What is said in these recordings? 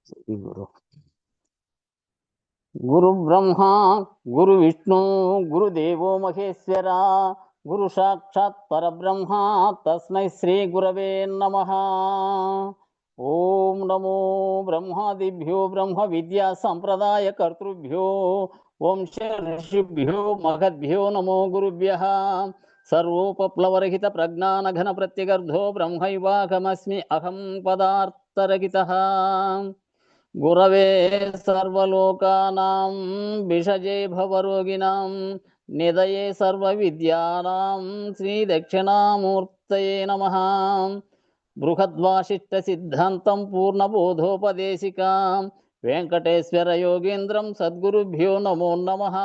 గురు గురు బ్రహ్మ గురు విష్ణు గురుదేవో మహేశ్వర గురు సాక్షాత్ పరబ్రహ్మ తస్మై శ్రీ గురవే నమః. ఓం నమో బ్రహ్మాదిభ్యో బ్రహ్మ విద్యా సంప్రదాయ కర్తృభ్యో వంశ ఋషిభ్యో మహద్భ్యో నమో గురుభ్యః. సర్వోపప్లవరహిత ప్రజ్ఞానఘన ప్రత్యగర్ధో బ్రహ్మైవాహమస్మి అహం పదార్థరహితః. గురవే సర్వలోకానాం విషజే భవరోగిణాం నిదయే సర్వవిద్యానాం శ్రీ దక్షిణామూర్తయే నమః. బృహద్వాసిష్ట సిద్ధాంతం పూర్ణబోధోపదేశికాం వెంకటేశ్వర యోగేంద్రం సద్గురుభ్యో నమో నమః.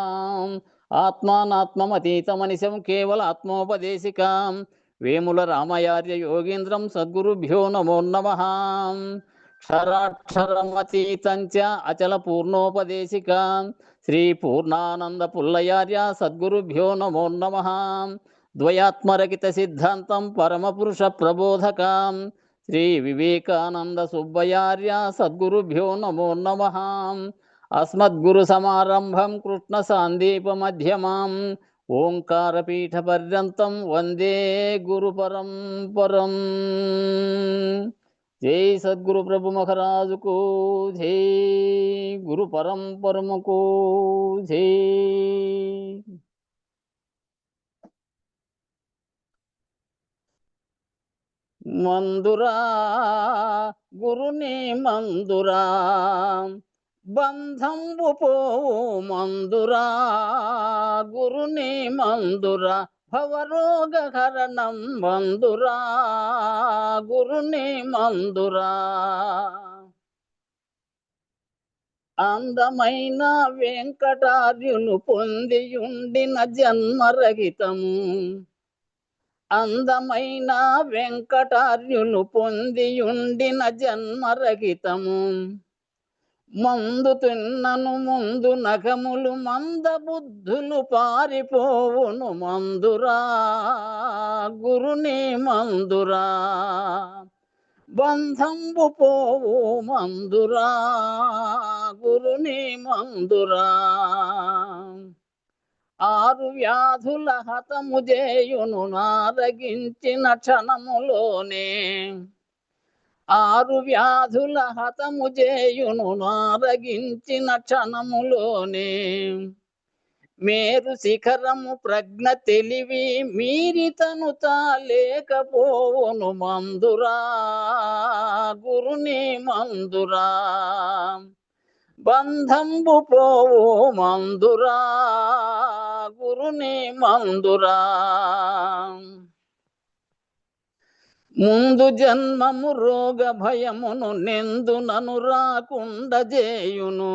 ఆత్మానాత్మమతీతమనిశం కేవల ఆత్మోపదేశికాం వేముల రామయార్య యోగేంద్రం సద్గురుభ్యో నమో నమః. క్షరాక్షరమతీతంచ అచల పూర్ణోపదేశికాం శ్రీ పూర్ణానంద పుల్లయార్య సద్గురుభ్యో నమో నమః. ద్వయాత్మరహిత సిద్ధాంతం పరమపురుష ప్రబోధకాం శ్రీ వివేకానంద సుబ్బయార్య సద్గురుభ్యో నమో నమః. అస్మద్గురు సమారంభం కృష్ణ సాందీప మధ్యమాం ఓంకారపీఠ పర్యంతం వందే గురు పరంపరం. జై సద్గురు ప్రభు మహారాజుకు జై, గురు పరంపరముకు జై. మందురా గురుని మందురా బంధంబు పోవు మందురా గురుని మందురా భవరోగహరణం మందురా గురుని మందురా. అందమైన వెంకటార్యును పొందియుండిన జన్మరహితము, అందమైన వెంకటార్యును పొందియుండిన జన్మరహితము. మందు తిన్నను ముందు నఖములు మందబుద్ధులు పారిపోవును మందురా గురుని మందురా. బంధంబు పోవు మందురా గురుని మందురా. ఆరు వ్యాధుల హతము చేయును నారగించిన క్షణములోనే, ఆరు వ్యాధుల హతము చేయును నారగించిన క్షణములోనే. మేరు శిఖరము ప్రజ్ఞ తెలివి మీరితను తాలేకపోవును మందురా గురుని మందురా. బంధంబు పోవు మందురా గురుని మందురా. ముందు జన్మము రోగ భయమును నెందునను రాకుండా చేయును,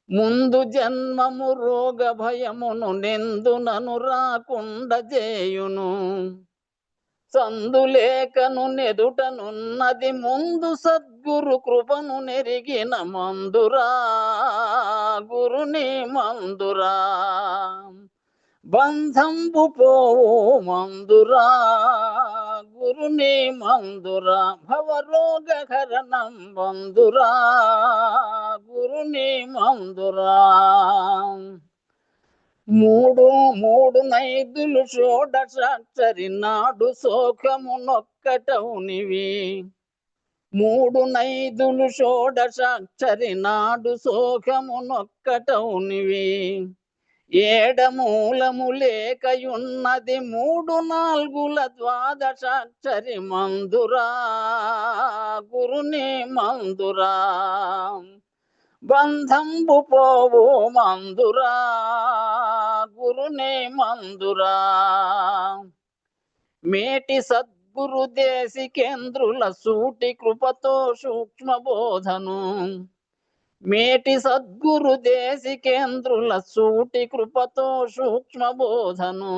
ముందు జన్మము రోగ భయమును నెందునను రాకుండా చేయును. సందులేకను నెదుటనున్నది ముందు సద్గురు కృపను నెరిగిన మందురా గురుని మందురా. బంధంబు పోవు మందురా గురుని మందురా భవరోగహరణం మందురా గురుని మందురా. మూడు మూడు నైదులు షోడశాక్షరి నాడు శోకమునొక్కటౌనివి, మూడు నైదులు షోడశాక్షరి నాడు శోకమునొక్కటౌనివి. ఏడమూలము లేకయున్నది మూడు నాల్గుల ద్వాదశాక్షరి మందురా గురుని మందురా. బంధంబు పోవు మందురా గురుని మందురా. మేటి సద్గురు దేశికేంద్రుల సూటి కృపతో సూక్ష్మ బోధను, మేటి సద్గురు దేశికేంద్రుల సూటి కృపతో సూక్ష్మ బోధను.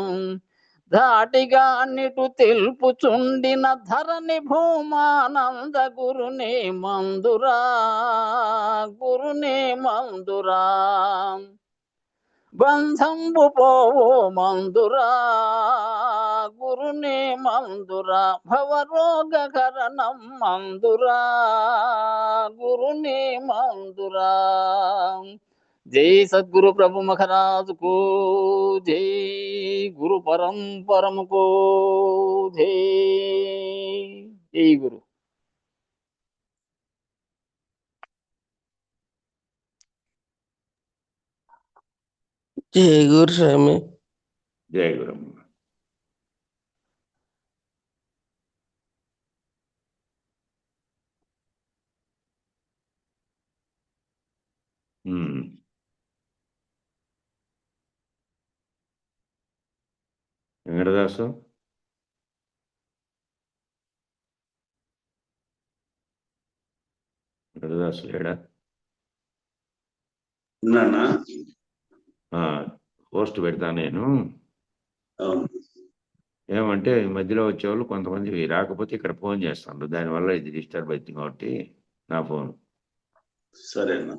ధాటిగా నిటు తెలుపుచుండిన ధరణి భూమానంద గురుని మందురా గురుని మందురా. బంధంబు పోవు మందురా గురునే మందురా భవరోగకరణం మందురా గురునే మందురా. జై సద్గురు ప్రభు మహారాజుకు జై, గురు పరంపరముకు జై. జై గురు. జై గురు స్వామి. జై గురు. వెంకటదాసు వెంకటదాసు లేడా? పోస్ట్ పెడతా నేను. ఏమంటే ఈ మధ్యలో వచ్చేవాళ్ళు కొంతమంది రాకపోతే ఇక్కడ ఫోన్ చేస్తాను, దానివల్ల ఇది డిస్టర్బ్ అవుతుంది కాబట్టి నా ఫోన్. సరేనా,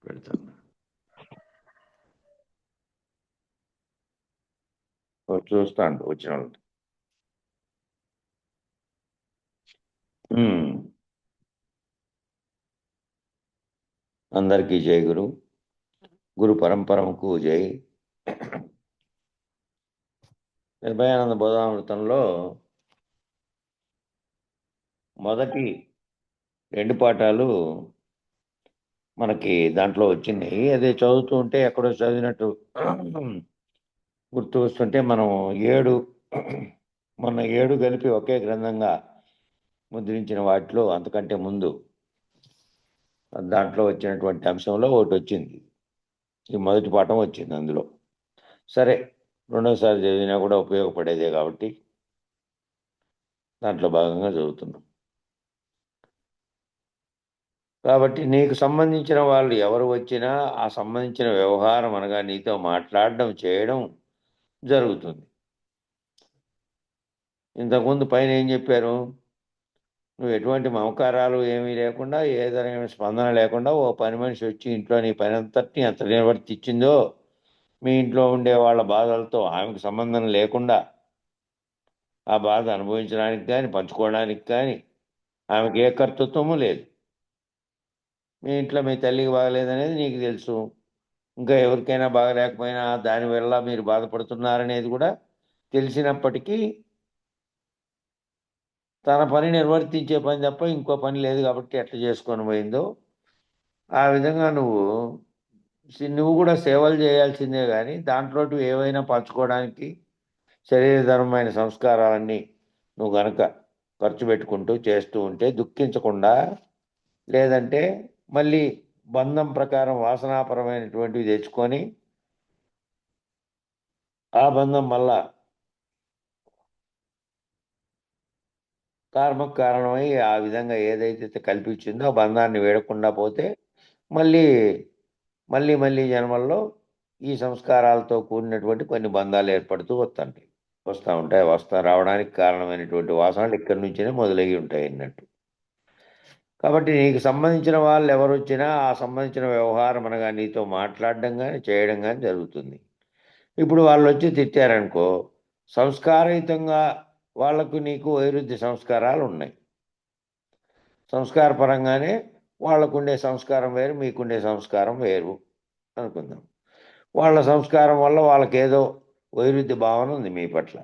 పెడతాను. చూస్తాను వచ్చిన వాళ్ళు. అందరికీ జై గురు. గురు పరంపరముకు జై. నిర్భయానంద బోధామృతంలో మొదటి 2 పాఠాలు మనకి దాంట్లో వచ్చినాయి. అదే చదువుతూ ఉంటే ఎక్కడో చదివినట్టు గుర్తు వస్తుంటే మనం 7 కలిపి ఒకే గ్రంథంగా ముద్రించిన వాటిలో అంతకంటే ముందు దాంట్లో వచ్చినటువంటి అంశంలో ఒకటి వచ్చింది. ఈ మొదటి పాఠం వచ్చింది అందులో. సరే, రెండోసారి చదివినా కూడా ఉపయోగపడేదే కాబట్టి దాంట్లో భాగంగా చదువుతున్నాం. కాబట్టి నీకు సంబంధించిన వాళ్ళు ఎవరు వచ్చినా ఆ సంబంధించిన వ్యవహారం అనగా నీతో మాట్లాడడం చేయడం జరుగుతుంది. ఇంతకుముందు పైన ఏం చెప్పారు? నువ్వు ఎటువంటి మమకారాలు ఏమీ లేకుండా, ఏదైనా స్పందన లేకుండా ఓ పని మనిషి వచ్చి ఇంట్లో నీ పని అంతటినీ ఎంత నిర్వర్తించిందో, మీ ఇంట్లో ఉండే వాళ్ళ బాధలతో ఆమెకు సంబంధం లేకుండా ఆ బాధ అనుభవించడానికి కానీ పంచుకోవడానికి కానీ ఆమెకి ఏ కర్తృత్వము లేదు. మీ ఇంట్లో మీ తల్లికి బాగలేదనేది నీకు తెలుసు. ఇంకా ఎవరికైనా బాగలేకపోయినా దానివల్ల మీరు బాధపడుతున్నారనేది కూడా తెలిసినప్పటికీ తన పని నిర్వర్తించే పని తప్ప ఇంకో పని లేదు కాబట్టి ఎట్లా చేసుకొని పోయిందో ఆ విధంగా నువ్వు కూడా సేవలు చేయాల్సిందే. కానీ దాంట్లో ఏవైనా పంచుకోవడానికి శరీరధర్మమైన సంస్కారాలన్నీ నువ్వు గనక ఖర్చు పెట్టుకుంటూ చేస్తూ ఉంటే దుఃఖించకుండా, లేదంటే మళ్ళీ బంధం ప్రకారం వాసనాపరమైనటువంటివి తెచ్చుకొని ఆ బంధం మళ్ళా కర్మకు కారణమై ఆ విధంగా ఏదైతే కల్పించిందో ఆ బంధాన్ని వేడకుండా పోతే మళ్ళీ మళ్ళీ మళ్ళీ జన్మల్లో ఈ సంస్కారాలతో కూడినటువంటి కొన్ని బంధాలు ఏర్పడుతూ రావడానికి కారణమైనటువంటి వాసనలు ఇక్కడి నుంచినే మొదలయ్యి ఉంటాయి అన్నట్టు. కాబట్టి నీకు సంబంధించిన వాళ్ళు ఎవరు వచ్చినా ఆ సంబంధించిన వ్యవహారం అనగా నీతో మాట్లాడడం కానీ చేయడం కానీ జరుగుతుంది. ఇప్పుడు వాళ్ళు వచ్చి తిట్టారనుకో, సంస్కారయుతంగా వాళ్లకు నీకు వైరుధ్య సంస్కారాలు ఉన్నాయి. సంస్కారపరంగానే వాళ్ళకుండే సంస్కారం వేరు, మీకుండే సంస్కారం వేరు అనుకుందాం. వాళ్ళ సంస్కారం వల్ల వాళ్ళకి ఏదో వైరుధ్య భావన ఉంది మీ పట్ల.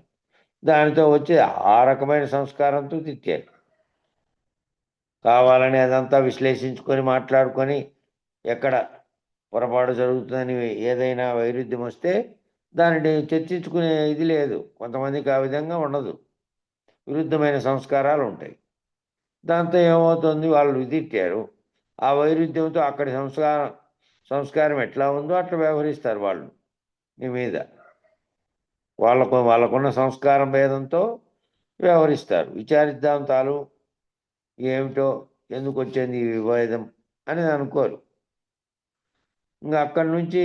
దానితో వచ్చి ఆ రకమైన సంస్కారంతో తిట్టారు. కావాలని అదంతా విశ్లేషించుకొని మాట్లాడుకొని ఎక్కడ పొరపాటు జరుగుతుందని ఏదైనా వైరుధ్యం వస్తే దానిని చర్చించుకునే ఇది లేదు. కొంతమందికి ఆ విధంగా ఉండదు, విరుద్ధమైన సంస్కారాలు ఉంటాయి. దాంతో ఏమవుతుంది, వాళ్ళు తిట్టారు. ఆ వైరుధ్యంతో అక్కడి సంస్కారం ఎట్లా ఉందో అట్లా వ్యవహరిస్తారు వాళ్ళు మీ మీద. వాళ్ళకున్న సంస్కారం భేదంతో వ్యవహరిస్తారు. విచారిద్దాం తాలు ఏమిటో, ఎందుకు వచ్చింది ఈ విభేదం అనేది అనుకోరు. ఇంకా అక్కడి నుంచి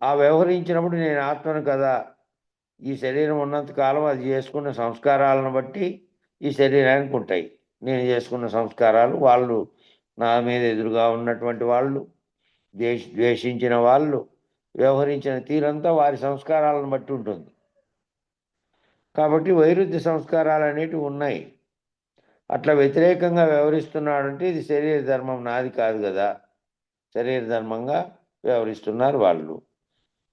ఆ వ్యవహరించినప్పుడు నేను ఆత్మను కదా, ఈ శరీరం ఉన్నంతకాలం అది చేసుకున్న సంస్కారాలను బట్టి ఈ శరీరానికి ఉంటాయి. నేను చేసుకున్న సంస్కారాలు వాళ్ళు నా మీద ఎదురుగా ఉన్నటువంటి వాళ్ళు, ద్వేషించిన వాళ్ళు వ్యవహరించిన తీరంతా వారి సంస్కారాలను బట్టి ఉంటుంది. కాబట్టి వైరుధ్య సంస్కారాలు అనేటివి ఉన్నాయి. అట్లా వ్యతిరేకంగా వ్యవహరిస్తున్నాడంటే ఇది శరీర ధర్మం, నాది కాదు కదా. శరీర ధర్మంగా వ్యవహరిస్తున్నారు వాళ్ళు.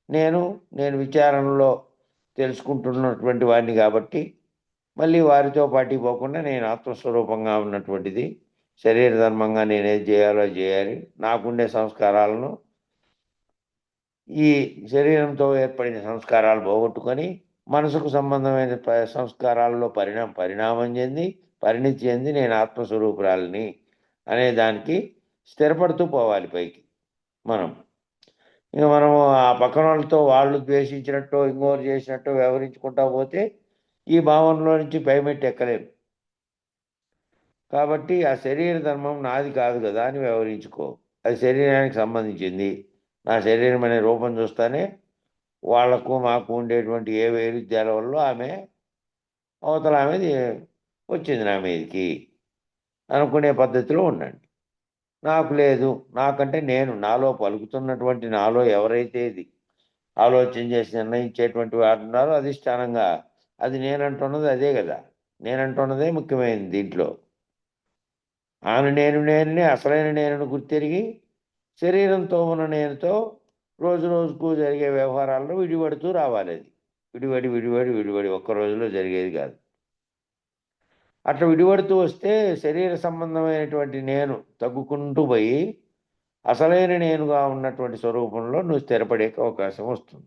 నేను విచారణలో తెలుసుకుంటున్నటువంటి వాడిని కాబట్టి మళ్ళీ వారితో పాటు పోకుండా నేను ఆత్మస్వరూపంగా ఉన్నటువంటిది శరీర ధర్మంగా నేనేది చేయాలో చేయాలి. నాకుండే సంస్కారాలను ఈ శరీరంతో ఏర్పడిన సంస్కారాలు పోగొట్టుకొని మనసుకు సంబంధమైన సంస్కారాల్లో పరిణామం చెంది పరిణితి చెంది నేను ఆత్మస్వరూపురాలని అనే దానికి స్థిరపడుతూ పోవాలి పైకి. మనము ఆ పక్కన వాళ్ళతో వాళ్ళు ద్వేషించినట్టు ఇంకోరు చేసినట్టు వ్యవహరించుకుంటా పోతే ఈ భావనలో నుంచి పైమెట్టి ఎక్కలేము. కాబట్టి ఆ శరీర ధర్మం నాది కాదు కదా అని వ్యవహరించుకో. అది శరీరానికి సంబంధించింది. నా శరీరం అనే రూపం చూస్తానే వాళ్లకు మాకు ఉండేటువంటి ఏ వైరుధ్యాల వల్ల ఆమె వచ్చింది నా మీదకి అనుకునే పద్ధతిలో ఉండండి. నాకు లేదు, నాకంటే నాలో పలుకుతున్నటువంటి నాలో ఎవరైతే ఇది ఆలోచన చేసి నిర్ణయించేటువంటి వారు ఉన్నారో అధిష్టానంగా అది నేనంటున్నది అదే కదా. నేనంటున్నదే ముఖ్యమైనది దీంట్లో. ఆమె నేనే అసలైన నేనును గుర్తెరిగి శరీరంతో ఉన్న నేనుతో రోజు రోజుకు జరిగే వ్యవహారాల్లో విడిపడుతూ రావాలి. అది విడిపడి ఒక్క రోజులో జరిగేది కాదు. అట్లా విడిపడుతూ వస్తే శరీర సంబంధమైనటువంటి నేను తగ్గుకుంటూ పోయి అసలైన నేనుగా ఉన్నటువంటి స్వరూపంలో నువ్వు స్థిరపడే అవకాశం వస్తుంది.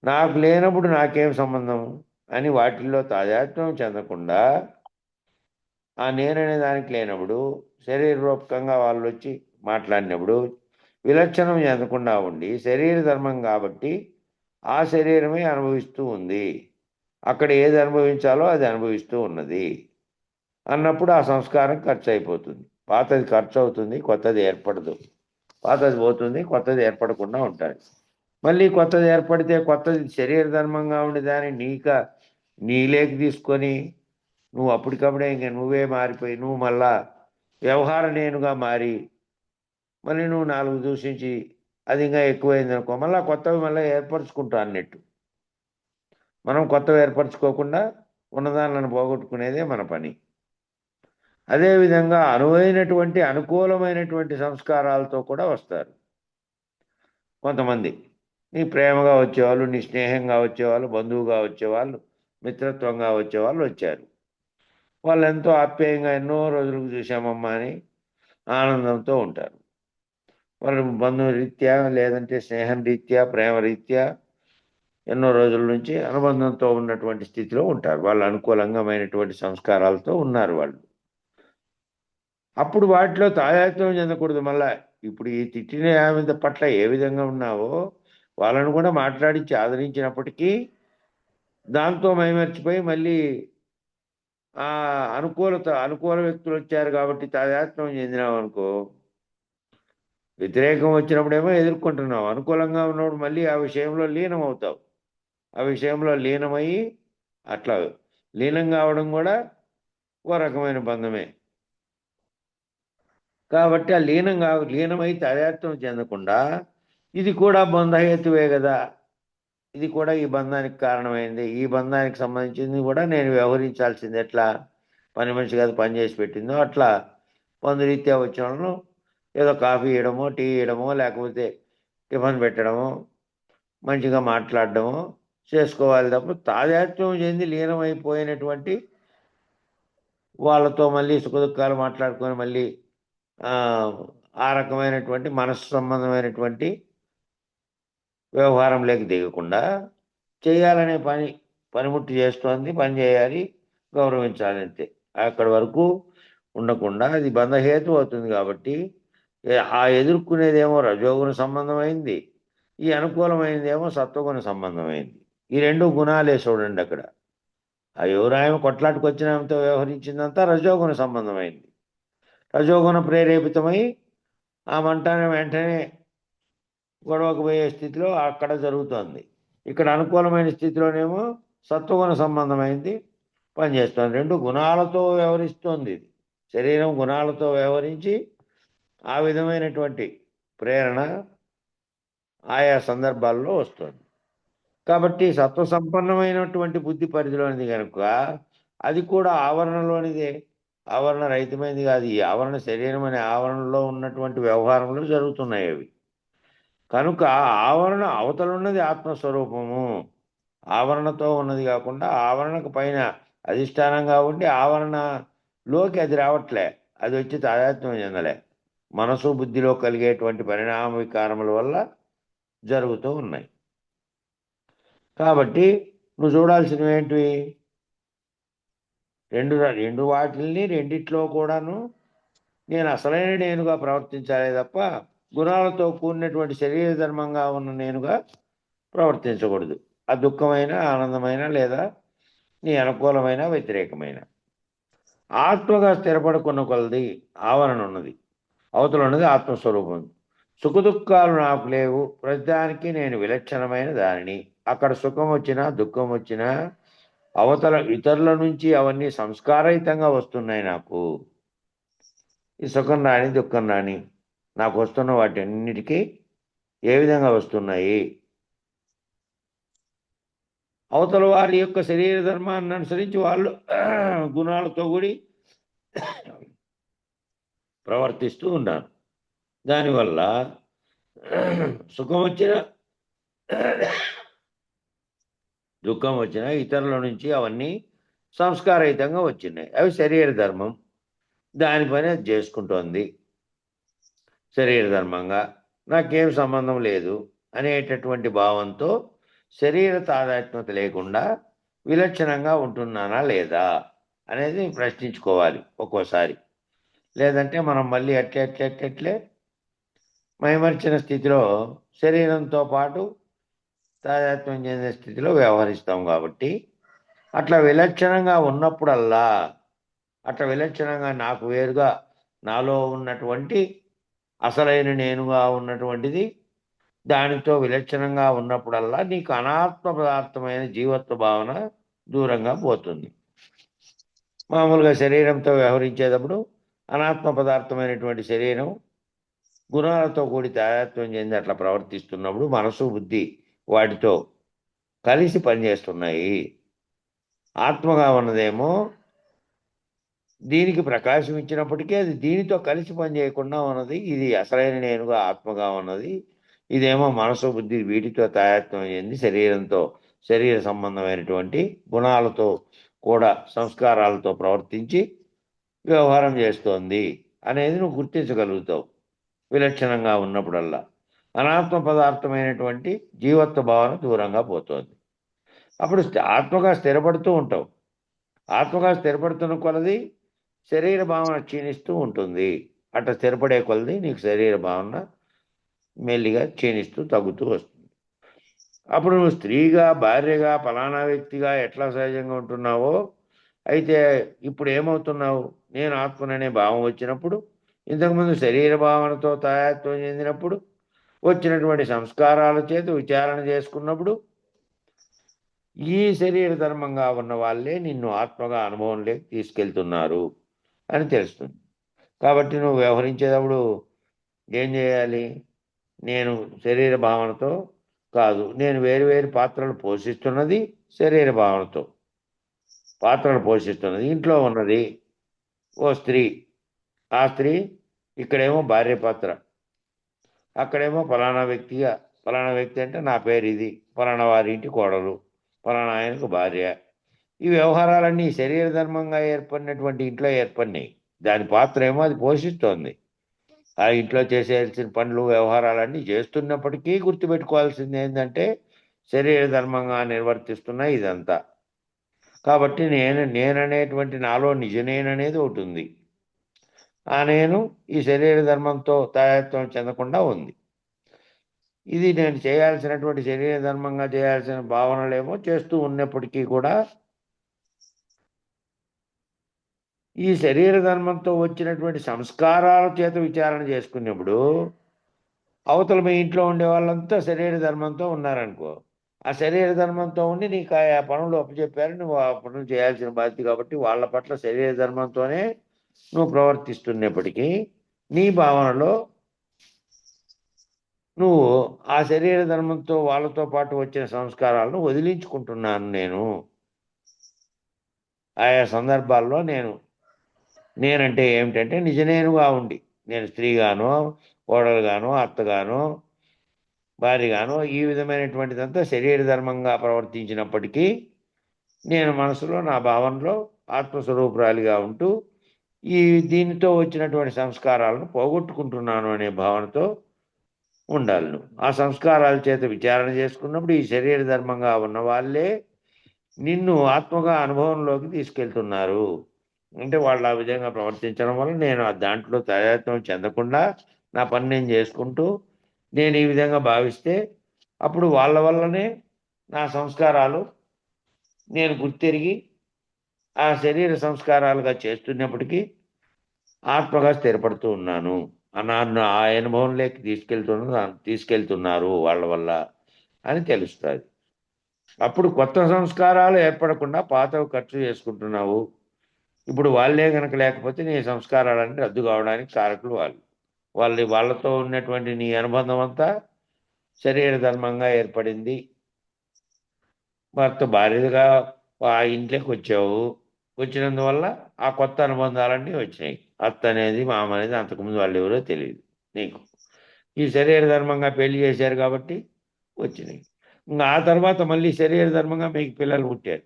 నాకు లేనప్పుడు నాకేం సంబంధం అని వాటిల్లో తాదాత్మ్యం చెందకుండా ఆ నేననే దానికి లేనప్పుడు శరీర రూపకంగా వాళ్ళు వచ్చి మాట్లాడినప్పుడు విలక్షణం చెందకుండా ఉండి శరీర ధర్మం కాబట్టి ఆ శరీరమే అనుభవిస్తూ ఉంది, అక్కడ ఏది అనుభవించాలో అది అనుభవిస్తూ ఉన్నది అన్నప్పుడు ఆ సంస్కారం ఖర్చు అయిపోతుంది. పాతది ఖర్చు అవుతుంది, కొత్తది ఏర్పడదు. పాతది పోతుంది, కొత్తది ఏర్పడకుండా ఉంటుంది. మళ్ళీ కొత్తది ఏర్పడితే కొత్తది శరీర ధర్మంగా ఉండేదాన్ని నీలేకి తీసుకొని నువ్వు అప్పటికప్పుడే ఇంక నువ్వే మారిపోయి నువ్వు మళ్ళా వ్యవహార నేనుగా మారి మళ్ళీ నువ్వు 4 దూషించి అది ఇంకా ఎక్కువైంది అనుకో, మళ్ళీ కొత్తవి మళ్ళీ ఏర్పరచుకుంటా అన్నట్టు. మనం కొత్తవి ఏర్పరచుకోకుండా ఉన్నదాన్ని పోగొట్టుకునేదే మన పని. అదేవిధంగా అనుకూలమైనటువంటి సంస్కారాలతో కూడా వస్తారు కొంతమంది. నీ ప్రేమగా వచ్చేవాళ్ళు, నీ స్నేహంగా వచ్చేవాళ్ళు, బంధువుగా వచ్చేవాళ్ళు, మిత్రత్వంగా వచ్చేవాళ్ళు వచ్చారు. వాళ్ళు ఎంతో ఆప్యాయంగా ఎన్నో రోజులకు చూసామమ్మా అని ఆనందంతో ఉంటారు. వాళ్ళు బంధురీత్యా లేదంటే స్నేహం రీత్యా ప్రేమ రీత్యా ఎన్నో రోజుల నుంచి అనుబంధంతో ఉన్నటువంటి స్థితిలో ఉంటారు. వాళ్ళు అనుకూలంగామైనటువంటి సంస్కారాలతో ఉన్నారు వాళ్ళు. అప్పుడు వాటిలో తాదాత్మ్యం చెందకూడదు. మళ్ళా ఇప్పుడు ఈ తిట్టిన ఆమె పట్ల ఏ విధంగా ఉన్నావో వాళ్ళను కూడా మాట్లాడించి ఆదరించినప్పటికీ దాంతో మైమర్చిపోయి మళ్ళీ ఆ అనుకూల వ్యక్తులు వచ్చారు కాబట్టి తాదాత్మ్యం చెందినావు అనుకో, వ్యతిరేకం వచ్చినప్పుడేమో ఎదుర్కొంటున్నావు, అనుకూలంగా ఉన్నప్పుడు మళ్ళీ ఆ విషయంలో లీనం అవుతావు. ఆ విషయంలో లీనమయ్యి అట్లా లీనం కావడం కూడా ఓ రకమైన బంధమే. కాబట్టి ఆ లీనమై తాదాత్మ్యం చెందకుండా ఇది కూడా బంధహేతువే కదా, ఇది కూడా ఈ బంధానికి కారణమైంది, ఈ బంధానికి సంబంధించింది కూడా నేను వ్యవహరించాల్సింది ఎట్లా, పని మనిషి కాదు పని చేసి పెట్టిందో అట్లా బంధురీత్యా వచ్చిన వాళ్ళను ఏదో కాఫీ ఇవ్వడమో టీ ఇవ్వడమో లేకపోతే టిఫిన్ పెట్టడమో మంచిగా మాట్లాడడమో చేసుకోవాలి తప్ప తాదాత్మ్యం చెంది లీనమైపోయినటువంటి వాళ్ళతో మళ్ళీ సుఖదుఖాలు మాట్లాడుకొని మళ్ళీ ఆ రకమైనటువంటి మనస్సు సంబంధమైనటువంటి వ్యవహారంలోకి దిగకుండా చేయాలనే పనిముట్టు చేస్తోంది, పని చేయాలి, గౌరవించాలి అంతే. అక్కడి వరకు ఉండకుండా అది బంధహేతు అవుతుంది. కాబట్టి ఆ ఎదుర్కొనేదేమో రజోగుణ సంబంధమైంది, ఈ అనుకూలమైనదేమో సత్వగుణ సంబంధమైంది. ఈ 2 గుణాలే చూడండి అక్కడ. ఆ ఎవరాయమ కొట్లాటుకు వచ్చిన ఆమెతో వ్యవహరించిందంతా రజోగుణ సంబంధమైంది. రజోగుణ ప్రేరేపితమై ఆ మంటాన్ని వెంటనే గొడవకు పోయే స్థితిలో అక్కడ జరుగుతోంది. ఇక్కడ అనుకూలమైన స్థితిలోనేమో సత్వగుణ సంబంధమైంది పనిచేస్తుంది. 2 గుణాలతో వ్యవహరిస్తోంది. ఇది శరీరం గుణాలతో వ్యవహరించి ఆ విధమైనటువంటి ప్రేరణ ఆయా సందర్భాల్లో వస్తుంది. కాబట్టి సత్వ సంపన్నమైనటువంటి బుద్ధి పరిధిలోనిది కనుక అది కూడా ఆవరణలోనిదే, ఆవరణ రహితమైనది కాదు. ఈ ఆవరణ శరీరం అనే ఆవరణలో ఉన్నటువంటి వ్యవహారంలో జరుగుతున్నాయి అవి. కనుక ఆవరణ అవతల ఉన్నది ఆత్మస్వరూపము, ఆవరణతో ఉన్నది కాకుండా ఆవరణకు పైన అధిష్టానంగా ఉండి ఆవరణలోకి అది రావట్లే, అది వచ్చి తాదాత్మ్యం చెందలే. మనసు బుద్ధిలో కలిగేటువంటి పరిణామ వికారముల వల్ల జరుగుతూ ఉన్నాయి. కాబట్టి నువ్వు చూడాల్సినవి ఏంటివి? రెండు వాటిల్ని రెండిట్లో కూడాను నేను అసలైన నేనుగా ప్రవర్తించాలే తప్ప గుణాలతో కూడినటువంటి శరీర ధర్మంగా ఉన్న నేనుగా ప్రవర్తించకూడదు. ఆ దుఃఖమైన, ఆనందమైన, లేదా నీ అనుకూలమైన, వ్యతిరేకమైన. ఆత్మగా స్థిరపడుకున్న కొలది ఆవరణ ఉన్నది, అవతల ఉన్నది ఆత్మస్వరూపం. సుఖదుఖాలు నాకు లేవు, ప్రతిదానికి నేను విలక్షణమైన దానిని. అక్కడ సుఖం వచ్చినా దుఃఖం వచ్చినా అవతల ఇతరుల నుంచి అవన్నీ సంస్కారహితంగా వస్తున్నాయి. నాకు ఈ సుఖం రాని దుఃఖం రాని నాకు వస్తున్న వాటి అన్నిటికీ ఏ విధంగా వస్తున్నాయి? అవతల వారి యొక్క శరీర ధర్మాన్ని అనుసరించి వాళ్ళు గుణాలతో కూడి ప్రవర్తిస్తూ ఉన్నారు. దానివల్ల సుఖం వచ్చిన దుఃఖం వచ్చినా ఇతరుల నుంచి అవన్నీ సంస్కారహితంగా వచ్చినాయి. అవి శరీర ధర్మం, దాని పని అది చేసుకుంటోంది. శరీర ధర్మంగా నాకేం సంబంధం లేదు అనేటటువంటి భావంతో శరీర తాదాత్మ్యత లేకుండా విలక్షణంగా ఉంటున్నానా లేదా అనేది ప్రశ్నించుకోవాలి ఒక్కోసారి. లేదంటే మనం మళ్ళీ అట్లే మైమర్చిన స్థితిలో శరీరంతో పాటు తాదాత్మ్యం చెందే స్థితిలో వ్యవహరిస్తాం. కాబట్టి అట్లా విలక్షణంగా ఉన్నప్పుడల్లా, అట్లా విలక్షణంగా నాకు వేరుగా నాలో ఉన్నటువంటి అసలైన నేనుగా ఉన్నటువంటిది దానితో విలక్షణంగా ఉన్నప్పుడల్లా నీకు అనాత్మ పదార్థమైన జీవత్వ భావన దూరంగా పోతుంది. మామూలుగా శరీరంతో వ్యవహరించేటప్పుడు అనాత్మ పదార్థమైనటువంటి శరీరం గుణాలతో కూడి తాదాత్మ్యం చెంది అట్లా ప్రవర్తిస్తున్నప్పుడు మనసు బుద్ధి వాటితో కలిసి పనిచేస్తున్నాయి. ఆత్మగా ఉన్నదేమో దీనికి ప్రకాశం ఇచ్చినప్పటికీ అది దీనితో కలిసి పనిచేయకుండా ఉన్నది. ఇది అసలైన నేనుగా ఆత్మగా ఉన్నది. ఇదేమో మనసు బుద్ధి వీటితో తాదాత్మ్యం చెంది శరీరంతో శరీర సంబంధమైనటువంటి గుణాలతో కూడా సంస్కారాలతో ప్రవర్తించి వ్యవహారం చేస్తోంది అనేది నువ్వు గుర్తించగలుగుతావు విలక్షణంగా ఉన్నప్పుడల్లా. అనాత్మ పదార్థమైనటువంటి జీవత్వ భావన దూరంగా పోతుంది. అప్పుడు ఆత్మగా స్థిరపడుతూ ఉంటావు. ఆత్మగా స్థిరపడుతున్న కొలది శరీర భావన క్షీణిస్తూ ఉంటుంది. అట్లా స్థిరపడే కొలది నీకు శరీర భావన మెల్లిగా క్షీణిస్తూ తగ్గుతూ వస్తుంది. అప్పుడు నువ్వు స్త్రీగా, భార్యగా, ఫలానా వ్యక్తిగా ఎట్లా సహజంగా ఉంటున్నావో అయితే ఇప్పుడు ఏమవుతున్నావు? నేను ఆత్మననే భావం వచ్చినప్పుడు, ఇంతకుముందు శరీర భావనతో తాయాత్వం చెందినప్పుడు, వచ్చినటువంటి సంస్కారాల చేత విచారణ చేసుకున్నప్పుడు ఈ శరీర ధర్మంగా ఉన్న వాళ్ళే నిన్ను ఆత్మగా అనుభవంలోకి తీసుకెళ్తున్నారు అని తెలుస్తుంది. కాబట్టి నువ్వు వ్యవహరించేటప్పుడు ఏం చేయాలి? నేను శరీర భావనతో కాదు, నేను వేరు పాత్రలు పోషిస్తున్నది శరీర భావనతో పాత్రలు పోషిస్తున్నది. ఇంట్లో ఉన్నది ఓ స్త్రీ, ఆ స్త్రీ ఇక్కడేమో భార్య పాత్ర, అక్కడేమో ఫలానా వ్యక్తిగా, ఫలానా వ్యక్తి అంటే నా పేరు ఇది, ఫలానా వారి ఇంటి కోడలు, ఫలానా ఆయనకు భార్య. ఈ వ్యవహారాలన్నీ శరీర ధర్మంగా ఏర్పడినటువంటి ఇంట్లో ఏర్పడినాయి. దాని పాత్ర ఏమో అది పోషిస్తోంది. ఆ ఇంట్లో చేసేయాల్సిన పనులు వ్యవహారాలన్నీ చేస్తున్నప్పటికీ గుర్తుపెట్టుకోవాల్సింది ఏంటంటే శరీర ధర్మంగా నిర్వర్తిస్తున్న ఇదంతా. కాబట్టి నేననేటువంటి నాలో నిజ నేననేది ఒకటి ఉంది. ఆ నేను ఈ శరీర ధర్మంతో తాయత్వం చెందకుండా ఉంది. ఇది నేను చేయాల్సినటువంటి శరీర ధర్మంగా చేయాల్సిన భావనలేమో చేస్తూ ఉన్నప్పటికీ కూడా ఈ శరీర ధర్మంతో వచ్చినటువంటి సంస్కారాల చేత విచారణ చేసుకున్నప్పుడు అవతల మీ ఇంట్లో ఉండే వాళ్ళంతా శరీర ధర్మంతో ఉన్నారనుకో, ఆ శరీర ధర్మంతో ఉండి నీకు ఆ పనులు అప్పచెప్పారు, నువ్వు ఆ పనులు చేయాల్సిన బాధ్యత. కాబట్టి వాళ్ళ పట్ల శరీర ధర్మంతోనే నువ్వు ప్రవర్తిస్తున్నప్పటికీ నీ భావనలో నువ్వు ఆ శరీర ధర్మంతో వాళ్ళతో పాటు వచ్చిన సంస్కారాలను వదిలించుకుంటున్నాను నేను. ఆయా సందర్భాల్లో నేనంటే ఏమిటంటే నిజనేనుగా ఉండి, నేను స్త్రీగానో, కోడలుగానో, అత్తగానో, భార్యగానో ఈ విధమైనటువంటిదంతా శరీర ధర్మంగా ప్రవర్తించినప్పటికీ నేను మనసులో నా భావనలో ఆత్మస్వరూపురాలిగా ఉంటూ ఈ దీనితో వచ్చినటువంటి సంస్కారాలను పోగొట్టుకుంటున్నాను అనే భావనతో ఉండాలి నువ్వు. ఆ సంస్కారాల చేత విచారణ చేసుకున్నప్పుడు ఈ శరీర ధర్మంగా ఉన్న వాళ్ళే నిన్ను ఆత్మగా అనుభవంలోకి తీసుకెళ్తున్నారు. అంటే వాళ్ళు ఆ విధంగా ప్రవర్తించడం వల్ల నేను ఆ దాంట్లో తాదాత్మ్యం చెందకుండా నా పని నేను చేసుకుంటూ నేను ఈ విధంగా భావిస్తే అప్పుడు వాళ్ళ వల్లనే నా సంస్కారాలు నేను గుర్తెరిగి ఆ శరీర సంస్కారాలుగా చేస్తున్నప్పటికీ ఆత్మగా స్థిరపడుతూ ఉన్నాను. నన్ను ఆ అనుభవంలోకి తీసుకెళ్తున్నారు వాళ్ళ వల్ల అని తెలుస్తుంది. అప్పుడు కొత్త సంస్కారాలు ఏర్పడకుండా పాతవి ఖర్చు చేసుకుంటున్నావు. ఇప్పుడు వాళ్ళే గనక లేకపోతే నీ సంస్కారాలన్నీ రద్దు కావడానికి కారకులు వాళ్ళతో ఉన్నటువంటి నీ అనుబంధం అంతా శరీర ధర్మంగా ఏర్పడింది. భర్త భార్యగా ఆ ఇంట్లోకి వచ్చావు. వచ్చినందువల్ల ఆ కొత్త అనుబంధాలన్నీ వచ్చినాయి. అత్త అనేది, మామ అనేది అంతకుముందు వాళ్ళు ఎవరో తెలియదు నీకు. ఈ శరీర ధర్మంగా పెళ్లి చేశారు కాబట్టి వచ్చినాయి. ఇంకా ఆ తర్వాత మళ్ళీ శరీర ధర్మంగా మీకు పిల్లలు పుట్టారు.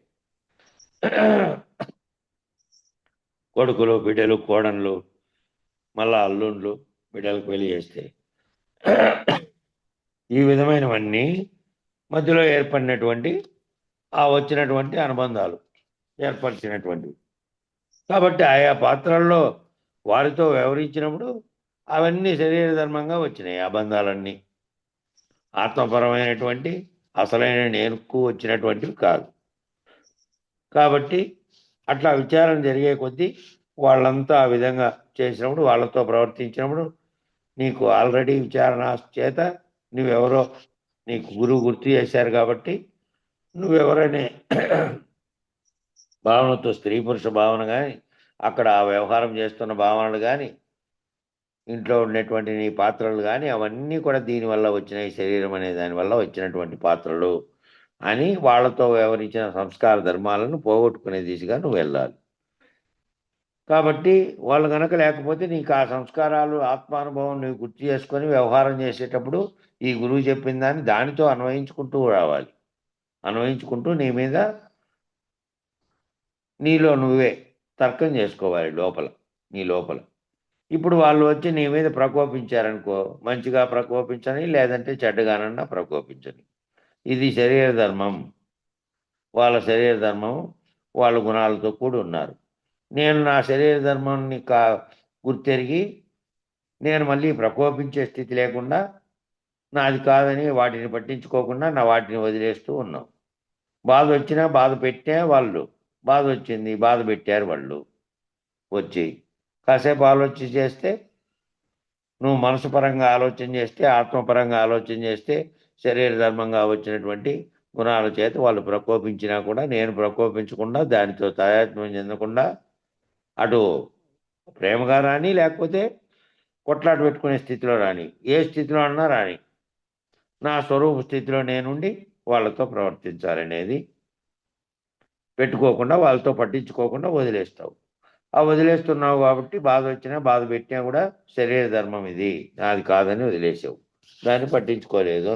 కొడుకులు, బిడ్డలు, కోడన్లు, మళ్ళా అల్లుండ్లు, బిడ్డలకు పెళ్లి చేస్తే ఈ విధమైనవన్నీ మధ్యలో ఏర్పడినటువంటి ఆ వచ్చినటువంటి అనుబంధాలు ఏర్పరిచినటువంటివి. కాబట్టి ఆయా పాత్రల్లో వారితో వ్యవహరించినప్పుడు అవన్నీ శరీర ధర్మంగా వచ్చినాయి. ఆ బంధాలన్నీ ఆత్మపరమైనటువంటి అసలైన నేనుకు వచ్చినటువంటివి కాదు. కాబట్టి అట్లా విచారణ జరిగే కొద్దీ వాళ్ళంతా ఆ విధంగా చేసినప్పుడు, వాళ్ళతో ప్రవర్తించినప్పుడు నీకు ఆల్రెడీ విచారణ చేత నువ్వెవరో నీకు గురువు గుర్తు చేశారు కాబట్టి నువ్వెవరనే భావనతో స్త్రీ పురుష భావన కానీ, అక్కడ ఆ వ్యవహారం చేస్తున్న భావనలు కానీ, ఇంట్లో ఉండేటువంటి నీ పాత్రలు కానీ అవన్నీ కూడా దీనివల్ల వచ్చినాయి. శరీరం అనే దానివల్ల వచ్చినటువంటి పాత్రలు అని వాళ్ళతో వ్యవహరించిన సంస్కార ధర్మాలను పోగొట్టుకునే దిశగా నువ్వు వెళ్ళాలి. కాబట్టి వాళ్ళు కనుక లేకపోతే నీకు ఆ సంస్కారాలు ఆత్మానుభవం నువ్వు గుర్తు చేసుకొని వ్యవహారం చేసేటప్పుడు ఈ గురువు చెప్పిన దానితో అన్వయించుకుంటూ రావాలి. అన్వయించుకుంటూ నీ మీద నీలో నువ్వే తర్కం చేసుకోవాలి నీ లోపల. ఇప్పుడు వాళ్ళు వచ్చి నీ మీద ప్రకోపించారనుకో, మంచిగా ప్రకోపించని, లేదంటే చెడ్డగానన్నా ప్రకోపించని. ఇది శరీర ధర్మం. వాళ్ళ శరీర ధర్మం, వాళ్ళ గుణాలతో కూడి ఉన్నారు. నేను నా శరీర ధర్మాన్ని గుర్తెరిగి నేను మళ్ళీ ప్రకోపించే స్థితి లేకుండా నాది కాదని వాటిని పట్టించుకోకుండా వాటిని వదిలేస్తూ ఉన్నాం. బాధ వచ్చినా బాధ పెట్టే వాళ్ళు, బాధ వచ్చింది బాధ పెట్టారు వాళ్ళు వచ్చి. కాసేపు ఆలోచన చేస్తే, నువ్వు మనసు పరంగా ఆలోచన చేస్తే, ఆత్మపరంగా ఆలోచన చేస్తే శరీర ధర్మంగా వచ్చినటువంటి గుణాల చేత వాళ్ళు ప్రకోపించినా కూడా నేను ప్రకోపించకుండా, దానితో తాదాత్మ్యం చెందకుండా అటు ప్రేమగా రాని, లేకపోతే కొట్లాట పెట్టుకునే స్థితిలో రాని, ఏ స్థితిలో అన్నా రాని, నా స్వరూప స్థితిలో నేనుండి వాళ్ళతో ప్రవర్తించాలనేది పెట్టుకోకుండా, వాళ్ళతో పట్టించుకోకుండా వదిలేస్తావు. ఆ వదిలేస్తున్నావు కాబట్టి బాధ వచ్చినా బాధ పెట్టినా కూడా శరీర ధర్మం ఇది, నాది కాదని వదిలేసావు. దాన్ని పట్టించుకోలేదు